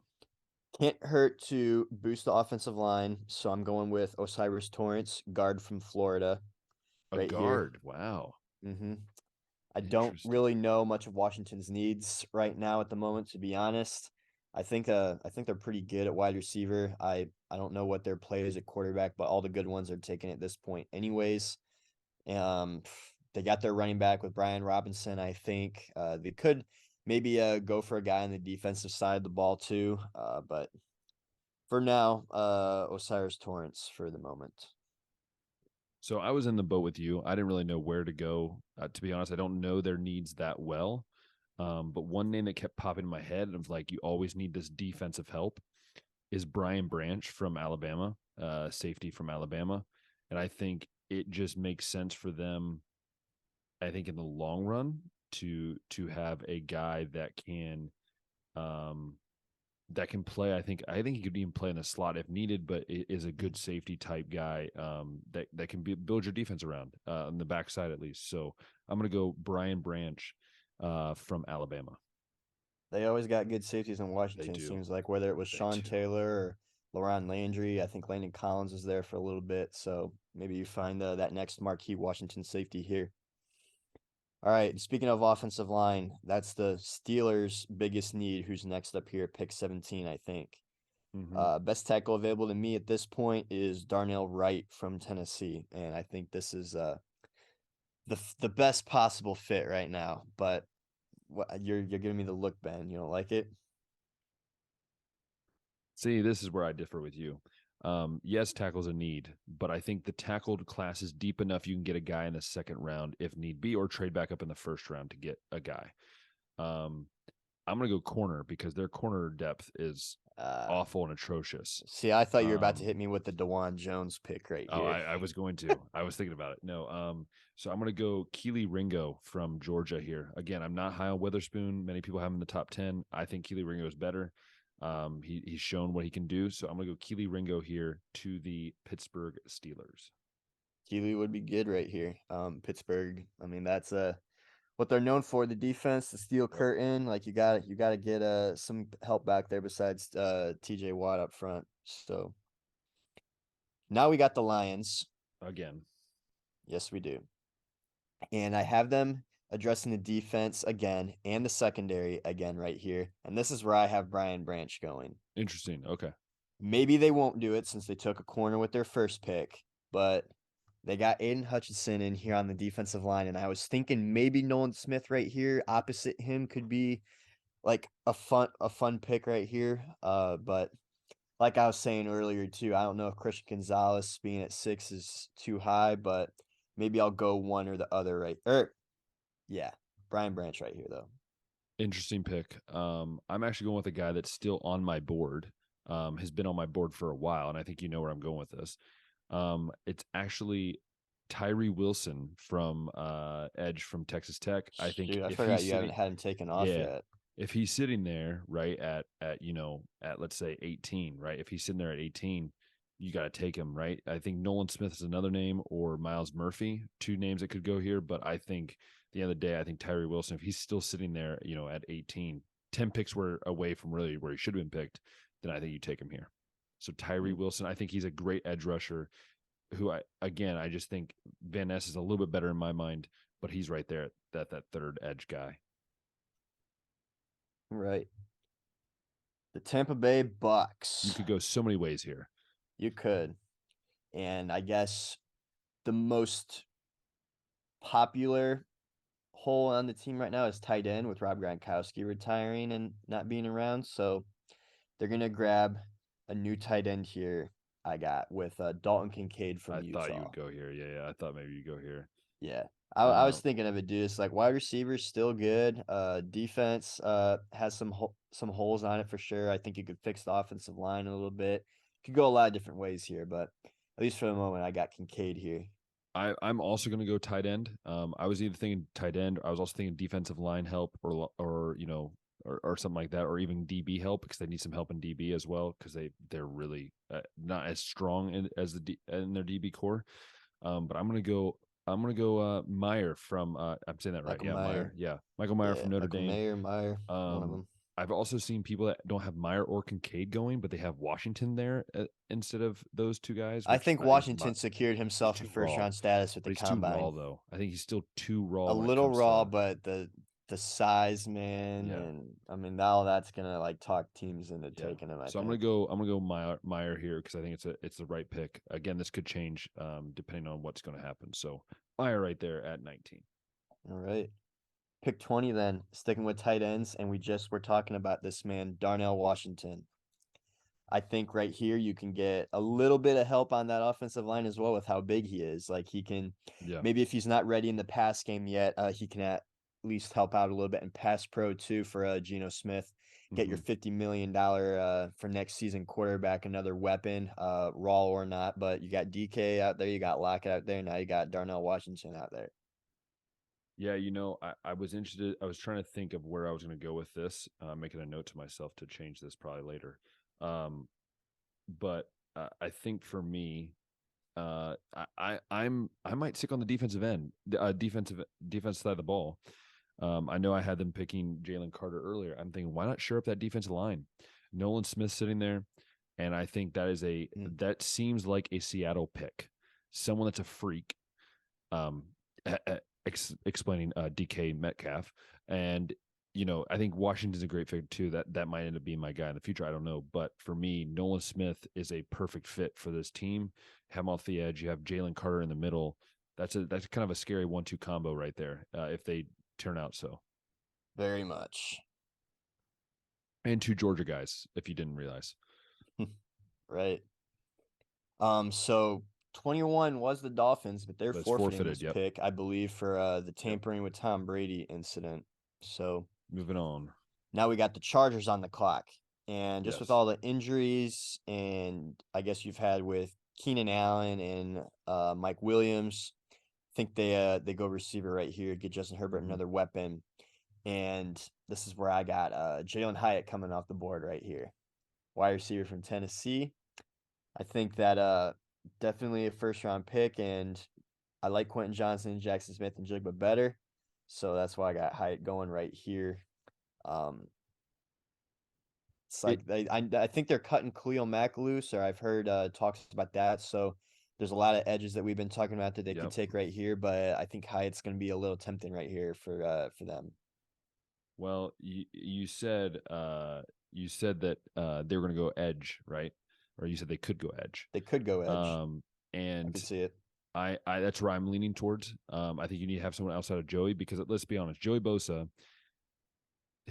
Can't hurt to boost the offensive line, so I'm going with Osiris Torrance, guard from Florida. A guard, here. Wow. Mm-hmm. I don't really know much of Washington's needs right now at the moment, to be honest. I think they're pretty good at wide receiver. I don't know what their play is at quarterback, but all the good ones are taken at this point anyways. They got their running back with Brian Robinson. I think they could maybe go for a guy on the defensive side of the ball too. But for now, Osiris Torrance for the moment. So I was in the boat with you. I didn't really know where to go. To be honest, I don't know their needs that well. But one name that kept popping in my head of like, you always need this defensive help is Brian Branch from Alabama, safety from Alabama. And I think it just makes sense for them, I think in the long run, to have a guy that can play. I think he could even play in the slot if needed, but is a good safety type guy that can build your defense around on the backside at least. So I'm going to go Brian Branch from Alabama. They always got good safeties in Washington. It seems like whether it was Sean Taylor or LaRon Landry, I think Landon Collins was there for a little bit. So maybe you find that next marquee Washington safety here. All right, speaking of offensive line, that's the Steelers' biggest need, who's next up here at pick 17, I think. Mm-hmm. Best tackle available to me at this point is Darnell Wright from Tennessee, and I think this is the best possible fit right now. But you're giving me the look, Ben. You don't like it? See, this is where I differ with you. Yes, tackle's a need, but I think the tackled class is deep enough you can get a guy in the second round if need be, or trade back up in the first round to get a guy. I'm going to go corner because their corner depth is awful and atrocious. See, I thought you were about to hit me with the DeJuan Jones pick right here. I was going to. I was thinking about it. No, so I'm going to go Kelee Ringo from Georgia here. Again, I'm not high on Witherspoon. Many people have him in the top 10. I think Kelee Ringo is better. He's shown what he can do, so I'm gonna go Kelee Ringo here to the Pittsburgh Steelers. Kelee would be good right here. Pittsburgh. I mean, that's what they're known for. The defense, the steel curtain. Like you got to get some help back there besides T.J. Watt up front. So now we got the Lions again. Yes, we do. And I have them addressing the defense again and the secondary again right here. And this is where I have Brian Branch going. Interesting. Okay. Maybe they won't do it since they took a corner with their first pick, but they got Aiden Hutchinson in here on the defensive line. And I was thinking maybe Nolan Smith right here opposite him could be like a fun pick right here. But like I was saying earlier too, I don't know if Christian Gonzalez being at 6 is too high, but maybe I'll go one or the other yeah, Brian Branch right here though. Interesting pick. I'm actually going with a guy that's still on my board. Has been on my board for a while, and I think you know where I'm going with this. It's actually Tyree Wilson from Edge from Texas Tech. I think Shoot, I if forgot he's you sitting, haven't had him taken off yeah, yet. if he's sitting there right at let's say 18, right? If he's sitting there at 18, you got to take him, right? I think Nolan Smith is another name, or Miles Murphy, two names that could go here. But I think at the end of the day, I think Tyree Wilson, if he's still sitting there, at 18, 10 picks were away from really where he should have been picked, then I think you take him here. So Tyree Wilson, I think he's a great edge rusher who I just think Van Ness is a little bit better in my mind, but he's right there at that third edge guy. Right. The Tampa Bay Bucks. You could go so many ways here. You could. And I guess the most popular hole on the team right now is tight end, with Rob Gronkowski retiring and not being around. So they're going to grab a new tight end here. I got with Dalton Kincaid from Utah. I thought you would go here. Yeah. I thought maybe you'd go here. Yeah. I was thinking of it, dude. It's like wide receivers still good. Defense has some holes on it for sure. I think you could fix the offensive line a little bit. Could go a lot of different ways here, but at least for the moment, I got Kincaid here. I'm also going to go tight end. I was either thinking tight end. I was also thinking defensive line help, or something like that, or even DB help, because they need some help in DB as well, because they're really not as strong in their DB core. But I'm gonna go Meyer from I'm saying that right. Michael Meyer. Yeah, Michael Meyer from Notre Dame. Meyer, one of them. I've also seen people that don't have Meyer or Kincaid going, but they have Washington there instead of those two guys. I think Washington secured himself a first-round status with the combine. He's too raw, though. I think he's still too raw. A little raw, but the size, man, and I mean now that's gonna talk teams into taking him. I'm gonna go Meyer here, because I think it's the right pick. Again, this could change depending on what's going to happen. So Meyer right there at 19. All right. Pick 20 then, sticking with tight ends, and we just were talking about this man, Darnell Washington. I think right here you can get a little bit of help on that offensive line as well with how big he is. Like he can, maybe if he's not ready in the pass game yet, he can at least help out a little bit in pass pro too for Geno Smith. Get your $50 million for next season quarterback, another weapon, raw or not. But you got DK out there, you got Lockett out there, now you got Darnell Washington out there. Yeah, I was interested. I was trying to think of where I was going to go with this, making a note to myself to change this probably later. But I think for me, I might stick on the defensive end, defense side of the ball. I know I had them picking Jalen Carter earlier. I'm thinking, why not shore up that defensive line? Nolan Smith sitting there, and I think that is that seems like a Seattle pick, someone that's a freak. Explaining DK Metcalf, and I think Washington's a great fit too. That might end up being my guy in the future. I don't know, but for me, Nolan Smith is a perfect fit for this team. Have him off the edge. You have Jalen Carter in the middle. That's kind of a scary 1-2 combo right there. If they turn out so. Very much. And two Georgia guys, if you didn't realize. Right. So 21 was the Dolphins, but they're forfeiting this pick, I believe, for the tampering with Tom Brady incident. So moving on. Now we got the Chargers on the clock. And just with all the injuries and I guess you've had with Keenan Allen and Mike Williams, I think they go receiver right here, get Justin Herbert another weapon. And this is where I got Jalen Hyatt coming off the board right here. Wide receiver from Tennessee. I think that definitely a first-round pick, and I like Quentin Johnson, Jackson Smith, and Jigba better. So that's why I got Hyatt going right here. It's like I think they're cutting Khalil Mack loose, or I've heard talks about that. So there's a lot of edges that we've been talking about that they could take right here, but I think Hyatt's going to be a little tempting right here for them. Well, you said that they were going to go edge, right? Or you said they could go edge. They could go edge. And I could see it. I that's where I'm leaning towards. I think you need to have someone outside of Joey, because let's be honest, Joey Bosa,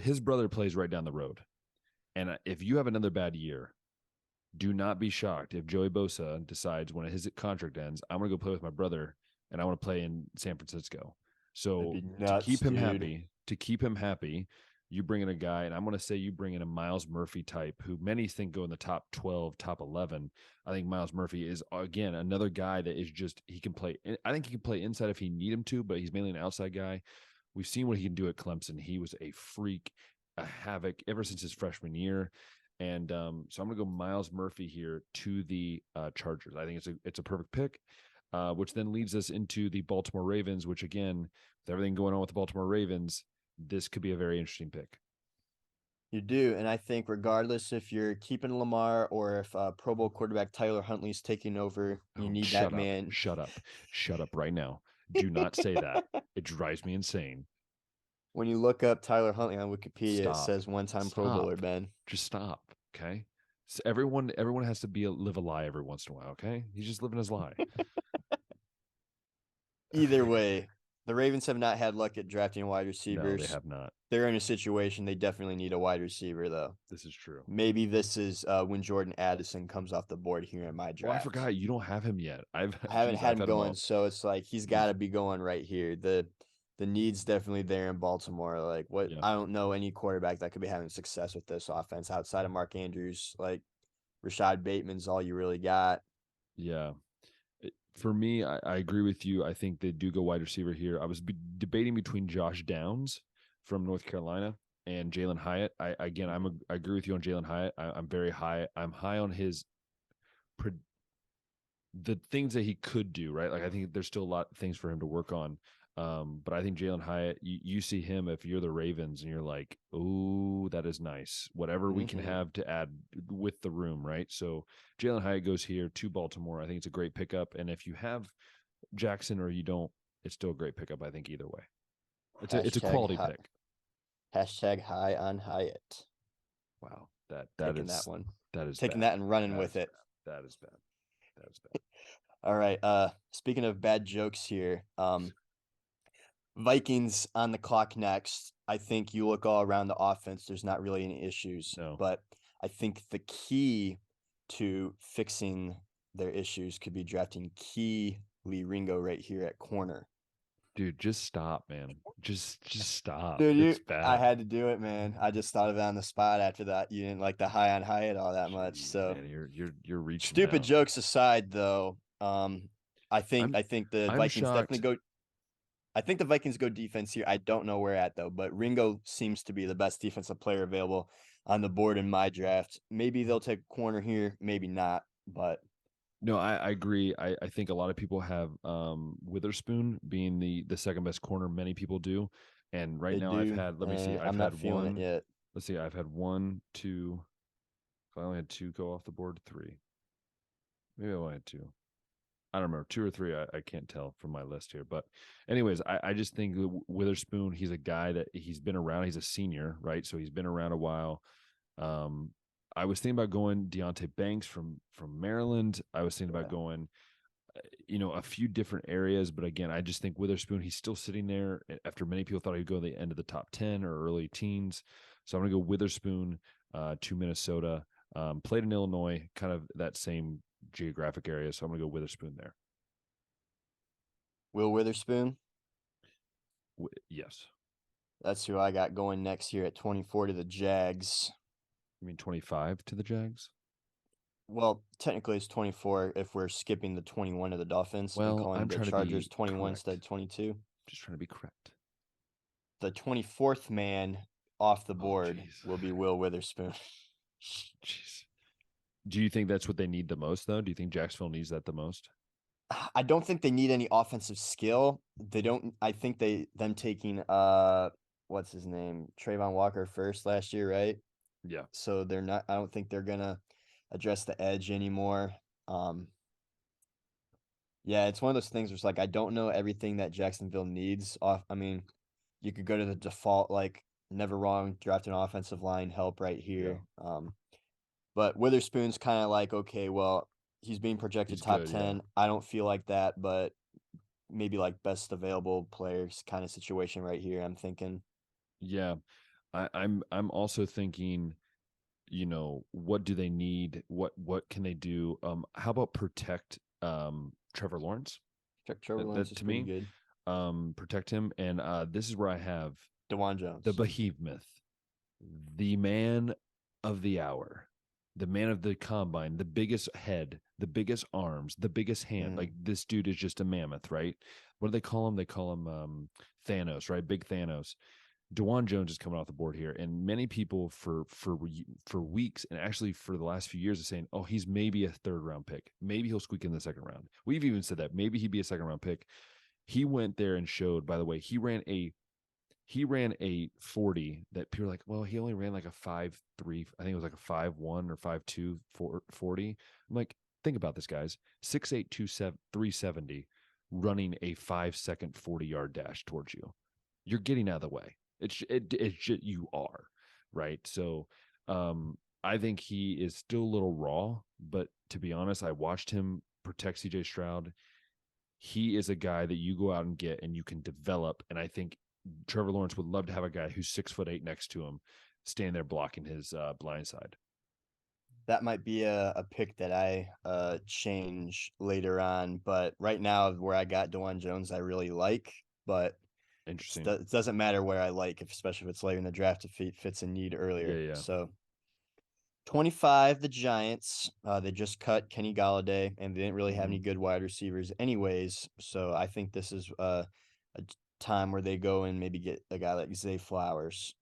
his brother plays right down the road. And if you have another bad year, do not be shocked if Joey Bosa decides when his contract ends, I'm going to go play with my brother and I want to play in San Francisco. So nuts, to keep him happy, you bring in a guy, and I'm going to say you bring in a Miles Murphy type who many think go in the top 12, top 11. I think Miles Murphy is, again, another guy that is just, he can play. I think he can play inside if he need him to, but he's mainly an outside guy. We've seen what he can do at Clemson. He was a freak, a havoc ever since his freshman year. And so I'm going to go Miles Murphy here to the Chargers. I think it's a perfect pick, which then leads us into the Baltimore Ravens, which, again, with everything going on with the Baltimore Ravens, this could be a very interesting pick. You do, and I think regardless if you're keeping Lamar or if Pro Bowl quarterback Tyler Huntley's taking over, you need that man. Shut up right now. Do not say that. It drives me insane. When you look up Tyler Huntley on Wikipedia, it says one-time Pro Bowler, Ben. Just stop, okay? So everyone has to live a lie every once in a while, okay? He's just living his lie. Either way, the Ravens have not had luck at drafting wide receivers. No, they have not. They're in a situation they definitely need a wide receiver, though. This is true. Maybe this is when Jordan Addison comes off the board here in my draft. Well, I forgot you don't have him yet. I haven't had him going, so it's like he's got to be going right here. The need's definitely there in Baltimore. Like I don't know any quarterback that could be having success with this offense outside of Mark Andrews. Like Rashad Bateman's all you really got. Yeah. For me, I agree with you. I think they do go wide receiver here. I was debating between Josh Downs from North Carolina and Jalen Hyatt. I agree with you on Jalen Hyatt. I'm very high. I'm high on the things that he could do, right? Like I think there's still a lot of things for him to work on. But I think Jalen Hyatt, you see him if you're the Ravens and you're like, oh, that is nice. Whatever we can have to add with the room, right? So Jalen Hyatt goes here to Baltimore. I think it's a great pickup. And if you have Jackson or you don't, it's still a great pickup, I think, either way. It's a quality pick. Hashtag high on Hyatt. Wow. That is taking bad. That and running with it. That is bad. All right. Speaking of bad jokes here, Vikings on the clock next. I think you look all around the offense, there's not really any issues. No. But I think the key to fixing their issues could be drafting Lee Ringo right here at corner. Dude, just stop, man. Just stop. Dude, it's bad. I had to do it, man. I just thought of it on the spot after that. You didn't like the high on Hyatt all that much. So man, you're reaching. Stupid jokes aside, though, I think the Vikings definitely go. I think the Vikings go defense here. I don't know where at though, but Ringo seems to be the best defensive player available on the board in my draft. Maybe they'll take corner here, maybe not, but. No, I agree. I think a lot of people have Witherspoon being the second best corner. Many people do. And right now I've had, let me see. I've had one yet. Let's see. I've had 1, 2. I only had 2 go off the board. 3. Maybe I only had 2. I don't remember, 2 or 3. I can't tell from my list here. But anyways, I just think Witherspoon, he's a guy that he's been around. He's a senior, right? So he's been around a while. I was thinking about going Deonte Banks from Maryland. I was thinking about going, a few different areas. But again, I just think Witherspoon, he's still sitting there after many people thought he'd go to the end of the top 10 or early teens. So I'm going to go Witherspoon to Minnesota. Played in Illinois, kind of that same geographic area. So I'm going to go Witherspoon there. Will Witherspoon? Yes. That's who I got going next year at 24 to the Jags. You mean 25 to the Jags? Well, technically it's 24 if we're skipping the 21 of the Dolphins. Well, I'm trying the Chargers to be 21 correct. instead of 22. Just trying to be correct. The 24th man off the board will be Will Witherspoon. Jeez. Do you think that's what they need the most, though? Do you think Jacksonville needs that the most? I don't think they need any offensive skill. They don't. I think them taking what's his name, Trayvon Walker first last year, right? Yeah. So they're not. I don't think they're gonna address the edge anymore. Yeah, it's one of those things where it's like I don't know everything that Jacksonville needs. I mean, you could go to the default, like never wrong, draft an offensive line help right here. Yeah. But Witherspoon's kind of like, okay, well, he's being projected top 10. Yeah. I don't feel like that, but maybe like best available players kind of situation right here, I'm thinking. Yeah. I'm also thinking, what do they need? What can they do? How about protect Trevor Lawrence? Trevor Lawrence is To pretty me, good. protect him. And this is where I have DeJuan Jones, the behemoth, the man of the hour, the man of the combine, the biggest head, the biggest arms, the biggest hand. Like this dude is just a mammoth, right? What do they call him? They call him Thanos, right? Big Thanos. DeJuan Jones is coming off the board here, and many people for weeks and actually for the last few years are saying, "Oh, he's maybe a third round pick. Maybe he'll squeak in the second round." We've even said that maybe he'd be a second round pick. He went there and showed. By the way, he ran a 40 that people are like, well, he only ran like a 5.3. I think it was like a 5.1 or 5.2 40. I'm like, think about this, guys. 6'8", 370 running a 5-second 40-yard dash towards you. You're getting out of the way. It's you are, right? So I think he is still a little raw, but to be honest, I watched him protect CJ Stroud. He is a guy that you go out and get and you can develop. And I think Trevor Lawrence would love to have a guy who's 6'8" next to him, standing there blocking his blind side. That might be a pick that I change later on, but right now where I got DeJuan Jones, I really like, but interesting. It doesn't matter where I like, especially if it's later in the draft, if it fits a need earlier. Yeah. So 25, the Giants, they just cut Kenny Galladay, and they didn't really have any good wide receivers anyways. So I think this is a time where they go and maybe get a guy like Zay Flowers.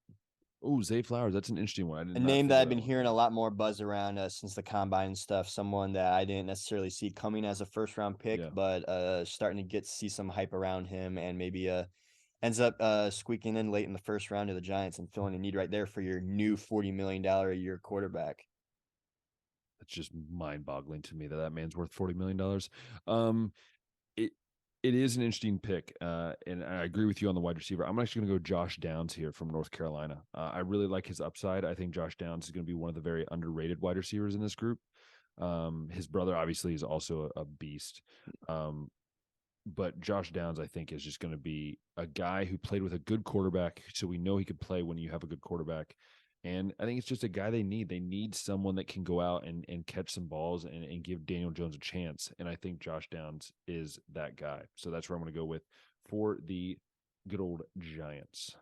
Oh, Zay Flowers. That's an interesting one. A name that I've been hearing a lot more buzz around since the combine and stuff. Someone that I didn't necessarily see coming as a first round pick, but starting to see some hype around him, and maybe ends up squeaking in late in the first round to the Giants and filling a need right there for your new $40 million a year quarterback. That's just mind-boggling to me that man's worth $40 million. It is an interesting pick, and I agree with you on the wide receiver. I'm actually going to go Josh Downs here from North Carolina. I really like his upside. I think Josh Downs is going to be one of the very underrated wide receivers in this group. His brother obviously is also a beast. But Josh Downs, I think, is just going to be a guy who played with a good quarterback, so we know he could play when you have a good quarterback. And I think it's just a guy they need. They need someone that can go out and catch some balls and give Daniel Jones a chance. And I think Josh Downs is that guy. So that's where I'm going to go with for the good old Giants.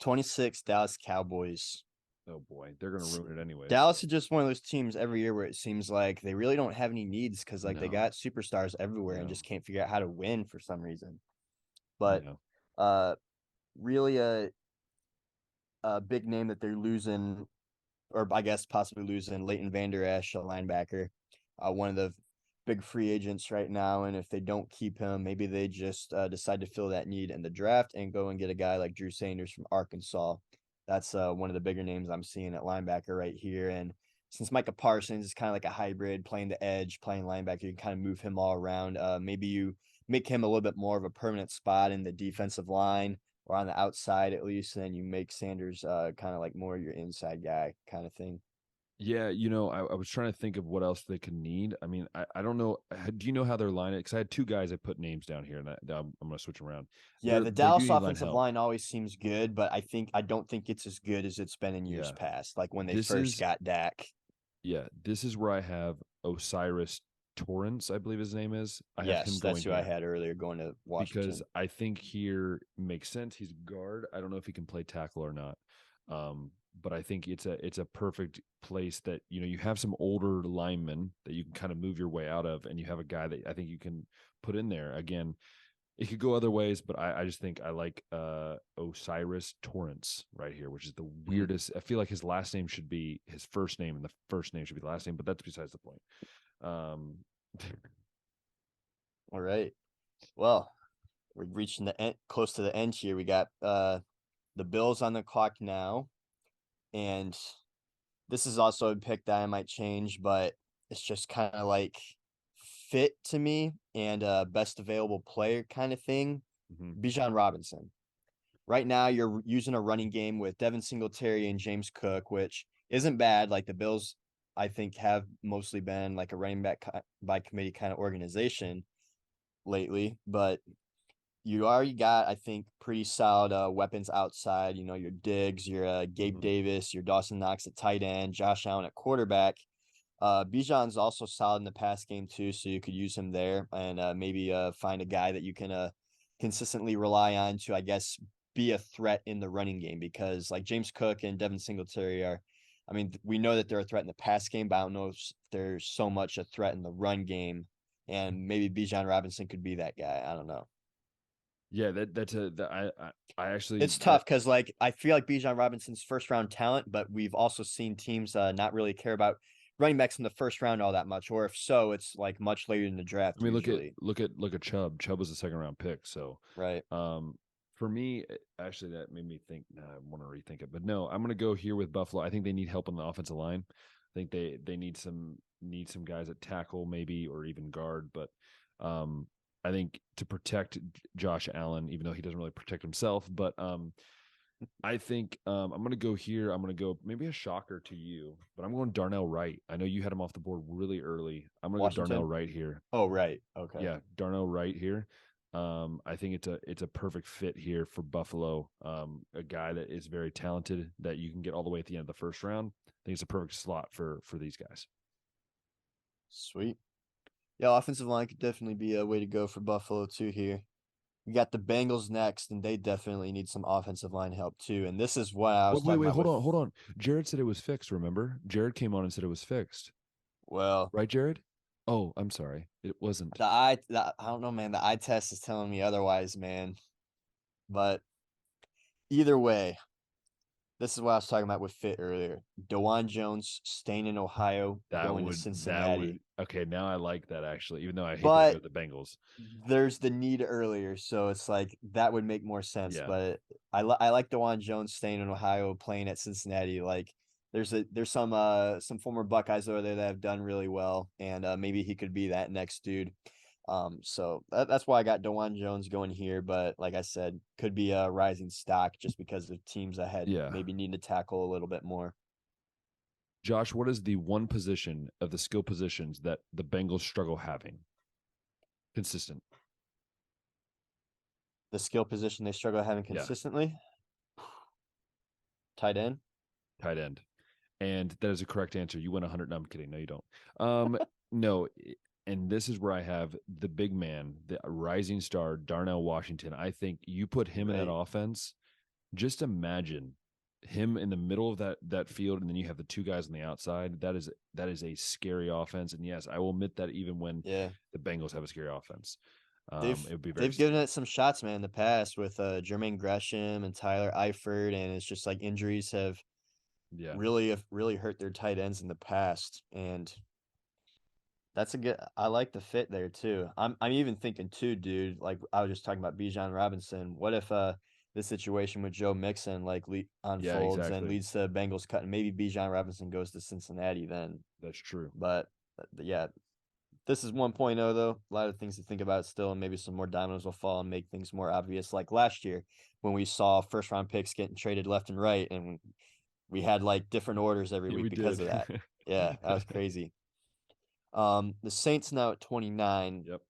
26, Dallas Cowboys. Oh, boy. They're going to ruin it anyway. Dallas is just one of those teams every year where it seems like they really don't have any needs because, they got superstars everywhere and just can't figure out how to win for some reason. But really a big name that they're losing, or I guess possibly losing, Leighton Vander Esch, a linebacker, one of the big free agents right now. And if they don't keep him, maybe they just decide to fill that need in the draft and go and get a guy like Drew Sanders from Arkansas. That's one of the bigger names I'm seeing at linebacker right here. And since Micah Parsons is kind of like a hybrid, playing the edge, playing linebacker, you can kind of move him all around. Maybe you make him a little bit more of a permanent spot in the defensive line or on the outside at least, and then you make Sanders kind of like more your inside guy kind of thing. Yeah, I was trying to think of what else they could need. I mean, I don't know. Do you know how they're lined? Because I had two guys I put names down here, and I'm going to switch around. Yeah, the Dallas offensive line always seems good, but I don't think it's as good as it's been in years past, like when they first got Dak. Yeah, this is where I have Osiris Torrance, I believe his name is. Yes, that's who I had earlier going to Washington. Because I think here makes sense. He's guard. I don't know if he can play tackle or not. But I think it's a perfect place that, you have some older linemen that you can kind of move your way out of, and you have a guy that I think you can put in there. Again, it could go other ways, but I just think I like Osiris Torrance right here, which is the weirdest. I feel like his last name should be his first name, and the first name should be the last name, but that's besides the point. All right. Well, we're reaching the end, close to the end here. We got the Bills on the clock now, and this is also a pick that I might change, but it's just kind of like fit to me and best available player kind of thing. Bijan Robinson. Right now, you're using a running game with Devin Singletary and James Cook, which isn't bad. Like the Bills, I think, have mostly been like a running back by committee kind of organization lately, but you already got, I think, pretty solid weapons outside. You know, your Diggs, your Gabe Davis, your Dawson Knox at tight end, Josh Allen at quarterback. Bijan's also solid in the pass game too, so you could use him there and maybe find a guy that you can consistently rely on to, I guess, be a threat in the running game, because like James Cook and Devin Singletary are, I mean, we know that they're a threat in the pass game, but I don't know if there's so much a threat in the run game, and maybe Bijan Robinson could be that guy. I don't know. Yeah, I actually, it's tough because like I feel like Bijan Robinson's first round talent, but we've also seen teams not really care about running backs in the first round all that much, or if so, it's like much later in the draft. I mean, usually. look at Chubb. Chubb was a second round pick, so right. For me, actually, that made me think. Nah, I want to rethink it, but no, I'm going to go here with Buffalo. I think they need help on the offensive line. I think they need some guys at tackle, maybe, or even guard. But I think to protect Josh Allen, even though he doesn't really protect himself, but I think I'm going to go here. I'm going to go maybe a shocker to you, but I'm going Darnell Wright. I know you had him off the board really early. I'm going to go Darnell Wright here. Oh, right. Okay. Yeah, Darnell Wright here. I think it's a perfect fit here for Buffalo. A guy that is very talented that you can get all the way at the end of the first round. I think it's a perfect slot for these guys. Sweet. Yeah, offensive line could definitely be a way to go for Buffalo too here. We got the Bengals next, and they definitely need some offensive line help too. And this is what I was talking about. Hold on. Jared said it was fixed, remember? Jared came on and said it was fixed. Well, right, Jared? Oh, I'm sorry. It wasn't. I don't know, man. The eye test is telling me otherwise, man. But either way, this is what I was talking about with Fit earlier. DeJuan Jones staying in Ohio, going to Cincinnati. Okay, now I like that actually, even though I hate to go the Bengals. There's the need earlier, so it's like that would make more sense. Yeah. But I like DeJuan Jones staying in Ohio, playing at Cincinnati. Like there's some former Buckeyes over there that have done really well, and maybe he could be that next dude. So that's why I got DeJuan Jones going here. But like I said, could be a rising stock just because of teams ahead maybe need to tackle a little bit more. Josh, what is the one position of the skill positions that the Bengals struggle having? Consistent. The skill position they struggle having consistently? Yeah. Tight end? Tight end. And that is a correct answer. You win 100. No, I'm kidding. No, you don't. No. And this is where I have the big man, the rising star, Darnell Washington. I think you put him in that offense. Just imagine him in the middle of that field, and then you have the two guys on the outside. That is a scary offense. And yes, I will admit that even when the Bengals have a scary offense, they've given it some shots, man, in the past with Jermaine Gresham and Tyler Eifert, and it's just like injuries have really hurt their tight ends in the past. And that's I like the fit there too. I'm even thinking too, dude, like I was just talking about Bijan Robinson. What if this situation with Joe Mixon unfolds and leads to Bengals cutting? Maybe Bijan Robinson goes to Cincinnati then. That's true. But yeah, this is 1.0 though. A lot of things to think about still, and maybe some more dominoes will fall and make things more obvious. Like last year when we saw first round picks getting traded left and right, and we had like different orders every week because of that. Yeah, that was crazy. The Saints now at 29. Yep.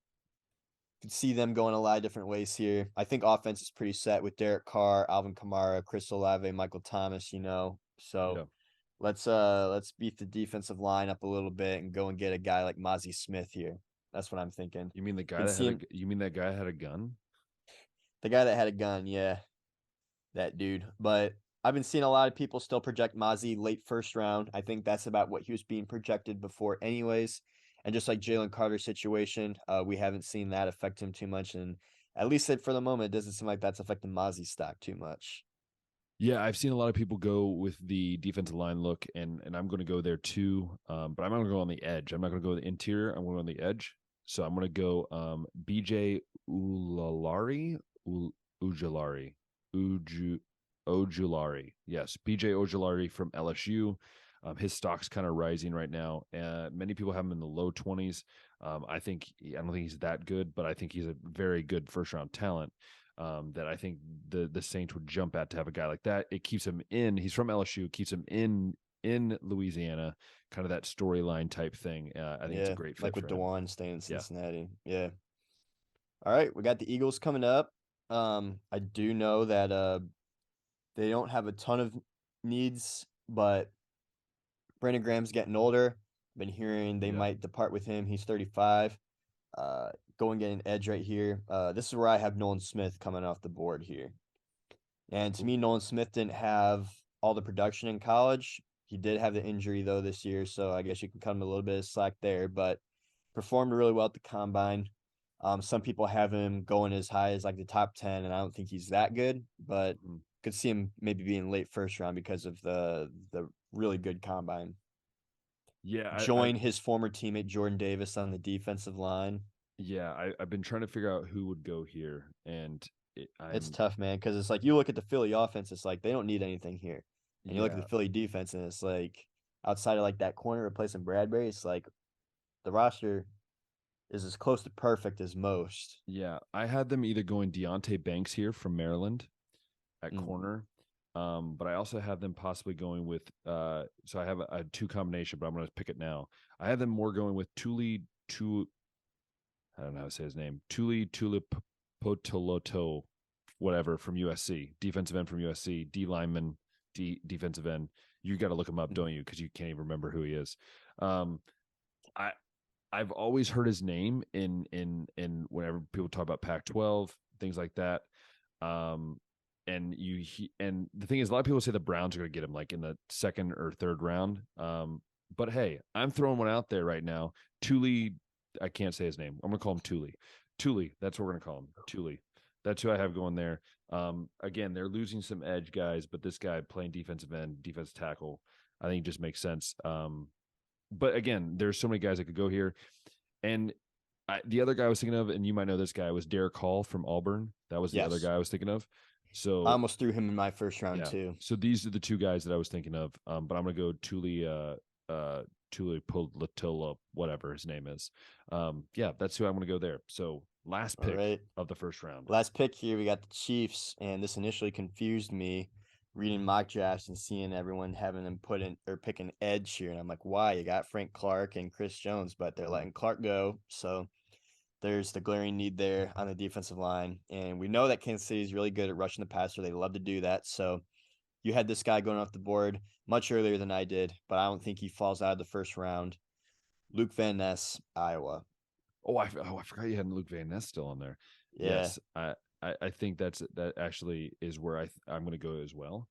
Could see them going a lot of different ways here. I think offense is pretty set with Derek Carr, Alvin Kamara, Chris Olave, Michael Thomas, So let's beat the defensive line up a little bit and go and get a guy like Mozzie Smith here. That's what I'm thinking. You mean the guy that guy had a gun? The guy that had a gun, yeah. That dude. But I've been seeing a lot of people still project Mozzie late first round. I think that's about what he was being projected before anyways. And just like Jalen Carter's situation, we haven't seen that affect him too much. And at least for the moment, it doesn't seem like that's affecting Mozzie's stock too much. Yeah, I've seen a lot of people go with the defensive line look, and I'm going to go there too. But I'm not going to go on the edge. I'm not going to go the interior. I'm going on the edge. So I'm going to go BJ Ojulari. Yes, BJ Ojulari from LSU. His stock's kind of rising right now. Many people have him in the low 20s. I don't think he's that good, but I think he's a very good first round talent. That I think the Saints would jump at to have a guy like that. It keeps him in. He's from LSU. Keeps him in Louisiana. Kind of that storyline type thing. I think it's a great fit. Like with DeJuan staying in Cincinnati. Yeah. All right, we got the Eagles coming up. I do know that they don't have a ton of needs, but Brandon Graham's getting older. Been hearing they might depart with him. He's 35. Go and get an edge right here. This is where I have Nolan Smith coming off the board here. And to me, Nolan Smith didn't have all the production in college. He did have the injury though this year, so I guess you can cut him a little bit of slack there. But performed really well at the combine. Some people have him going as high as like the top 10, and I don't think he's that good, but could see him maybe being late first round because of the really good combine. Yeah, Join his former teammate Jordan Davis on the defensive line. Yeah, I've been trying to figure out who would go here, and it's tough, man, because it's like you look at the Philly offense, it's like they don't need anything here, and you look at the Philly defense, and it's like outside of like that corner replacing Bradbury, it's like the roster is as close to perfect as most. Yeah, I had them either going Deonte Banks here from Maryland at corner, but I also have them possibly going with so I have a two combination, but I'm going to pick it now. I have them more going with I don't know how to say his name. Tuli Tulipotoloto, whatever, from USC. Defensive end from USC. D lineman, defensive end. You got to look him up, don't you? Because you can't even remember who he is. I've always heard his name in whenever people talk about Pac-12, things like that. And the thing is, a lot of people say the Browns are going to get him like in the second or third round. But hey, I'm throwing one out there right now. Tuli, I can't say his name. I'm going to call him Tuli. Tuli, that's what we're going to call him. Tuli. That's who I have going there. Again, they're losing some edge guys, but this guy playing defensive end, defensive tackle, I think just makes sense. But again, there's so many guys that could go here. And the other guy I was thinking of, and you might know this guy, was Derek Hall from Auburn. That was the other guy I was thinking of. So I almost threw him in my first round too. So these are the two guys that I was thinking of. But I'm going to go Tuli Pulatola, whatever his name is. That's who I'm going to go there. So last pick of the first round. Last pick here, we got the Chiefs, and this initially confused me reading mock drafts and seeing everyone having them put in or pick an edge here. And I'm like, why? You got Frank Clark and Chris Jones, but they're letting Clark go. So there's the glaring need there on the defensive line. And we know that Kansas City is really good at rushing the passer. They love to do that. So you had this guy going off the board much earlier than I did, but I don't think he falls out of the first round. Luke Van Ness, Iowa. I forgot you had Luke Van Ness still on there. Yeah. Yes, I think that actually is where I'm going to go as well.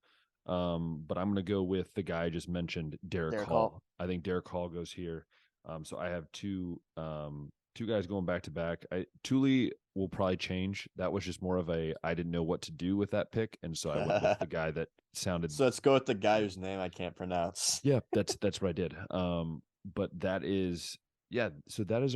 But I'm going to go with the guy I just mentioned, Derek Hall. I think Derek Hall goes here. So I have two guys going back to back. Tuli will probably change. That was just more of I didn't know what to do with that pick, and so I went with the guy that sounded. So let's go with the guy whose name I can't pronounce. Yeah, that's what I did. But that is. Yeah, so that is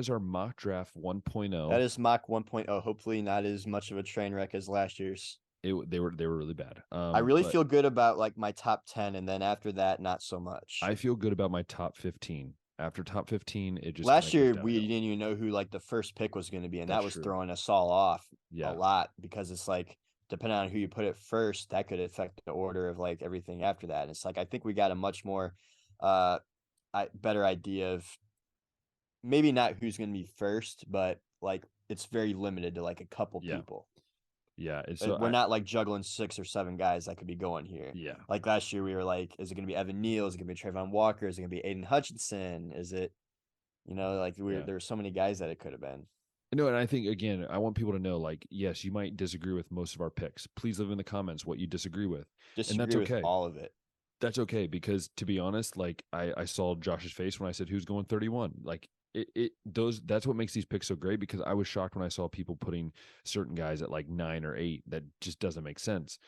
our mock draft 1.0. That is mock 1.0. Hopefully not as much of a train wreck as last year's. They were really bad. I really feel good about like my top 10, and then after that, not so much. I feel good about my top 15. After top 15, it just last year we didn't even know who like the first pick was going to be, and that was throwing us all off a lot because it's like depending on who you put it first, that could affect the order of like everything after that. And it's like I think we got a much more better idea of maybe not who's going to be first, but like it's very limited to like a couple people. Yeah. So we're not like juggling 6 or 7 guys that could be going here. Yeah. Like last year we were like, is it going to be Evan Neal? Is it going to be Trayvon Walker? Is it going to be Aiden Hutchinson? Is it, like there were so many guys that it could have been. No, and I think, again, I want people to know, like, yes, you might disagree with most of our picks. Please leave in the comments what you disagrry with. And that's okay. With all of it. That's okay, because to be honest, like I saw Josh's face when I said who's going 31. Like that's what makes these picks so great, because I was shocked when I saw people putting certain guys at like 9 or 8. That just doesn't make sense.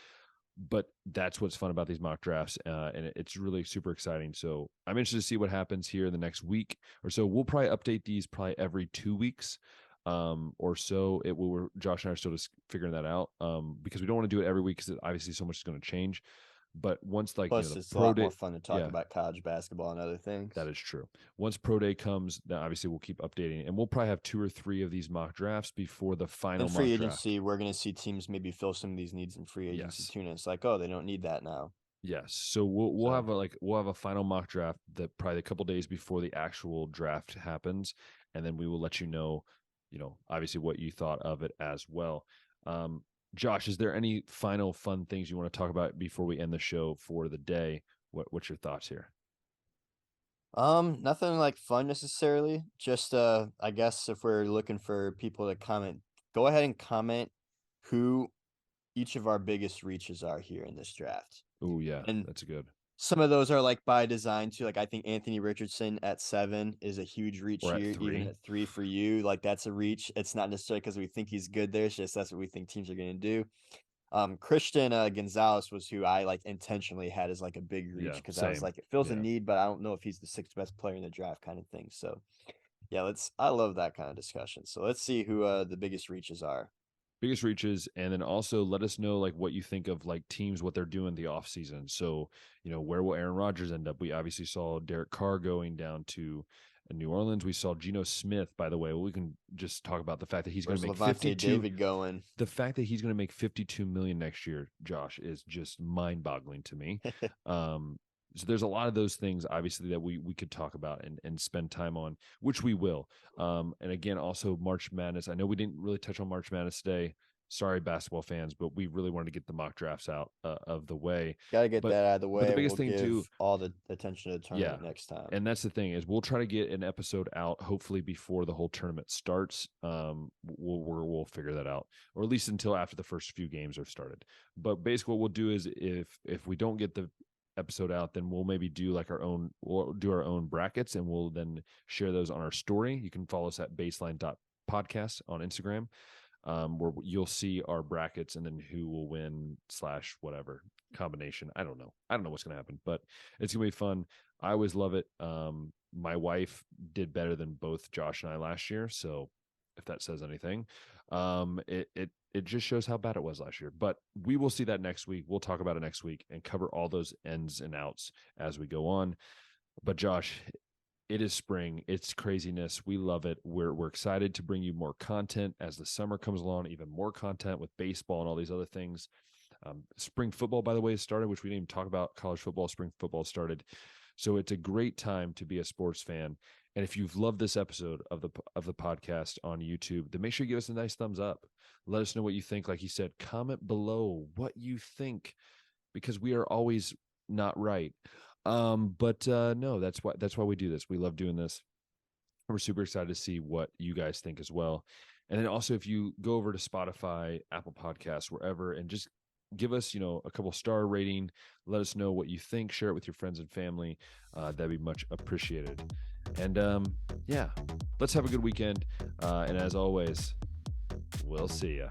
But that's what's fun about these mock drafts, and it's really super exciting. So I'm interested to see what happens here in the next week or so. We'll probably update these probably every 2 weeks or so. Josh and I are still just figuring that out because we don't want to do it every week because obviously so much is going to change. But once plus it's a lot more fun to talk about college basketball and other things. That is true. Once pro day comes, then obviously we'll keep updating, and we'll probably have 2 or 3 of these mock drafts before the final mock free agency. We're going to see teams maybe fill some of these needs in free agency too. And it's like, oh, they don't need that now. Yes. So we'll have a final mock draft that probably a couple days before the actual draft happens, and then we will let you know, obviously what you thought of it as well. Josh, is there any final fun things you want to talk about before we end the show for the day? What's your thoughts here? Nothing like fun necessarily. Just I guess if we're looking for people to comment, go ahead and comment who each of our biggest reaches are here in this draft. Oh yeah, And that's good. some of those are like by design too. Like I think Anthony Richardson at 7 is a huge reach Or at here, 3. even at 3 for you. Like that's a reach. It's not necessarily because we think he's good there. It's just that's what we think teams are going to do. Christian Gonzalez was who I like intentionally had as like a big reach because I was like, it fills a need, but I don't know if he's the 6th best player in the draft kind of thing. So yeah, I love that kind of discussion. So let's see who the biggest reaches are. Biggest reaches, and then also let us know like what you think of like teams, what they're doing the off season. So, where will Aaron Rodgers end up? We obviously saw Derek Carr going down to New Orleans. We saw Geno Smith, by the way. We can just talk about the fact that he's going to make Levante 52. David going. The fact that he's going to make $52 million next year, Josh, is just mind-boggling to me. So there's a lot of those things, obviously, that we could talk about and spend time on, which we will. And again, also March Madness. I know we didn't really touch on March Madness today. Sorry, basketball fans, but we really wanted to get the mock drafts out of the way. Got to get that out of the way. But the biggest thing too, all the attention to the tournament next time. And that's the thing is we'll try to get an episode out hopefully before the whole tournament starts. We'll figure that out, or at least until after the first few games are started. But basically, what we'll do is if we don't get the episode out, then we'll maybe do like we'll do our own brackets, and we'll then share those on our story. You can follow us at baseline.podcast on Instagram. Where you'll see our brackets and then who will win / whatever combination. I don't know what's going to happen, but it's going to be fun. I always love it. My wife did better than both Josh and I last year. So if that says anything, it just shows how bad it was last year, but we will see that next week. We'll talk about it next week and cover all those ins and outs as we go on. But Josh, it is spring. It's craziness. We love it. We're excited to bring you more content as the summer comes along, even more content with baseball and all these other things. Spring football, by the way, has started, which we didn't even talk about. College football, spring football started. So it's a great time to be a sports fan. And if you've loved this episode of the podcast on YouTube, then make sure you give us a nice thumbs up. Let us know what you think. Like you said, comment below what you think, because we are always not right. But no, that's why we do this. We love doing this. We're super excited to see what you guys think as well. And then also, if you go over to Spotify, Apple Podcasts, wherever, and just give us, a couple star rating, let us know what you think, share it with your friends and family. That'd be much appreciated. And let's have a good weekend. And as always, we'll see ya.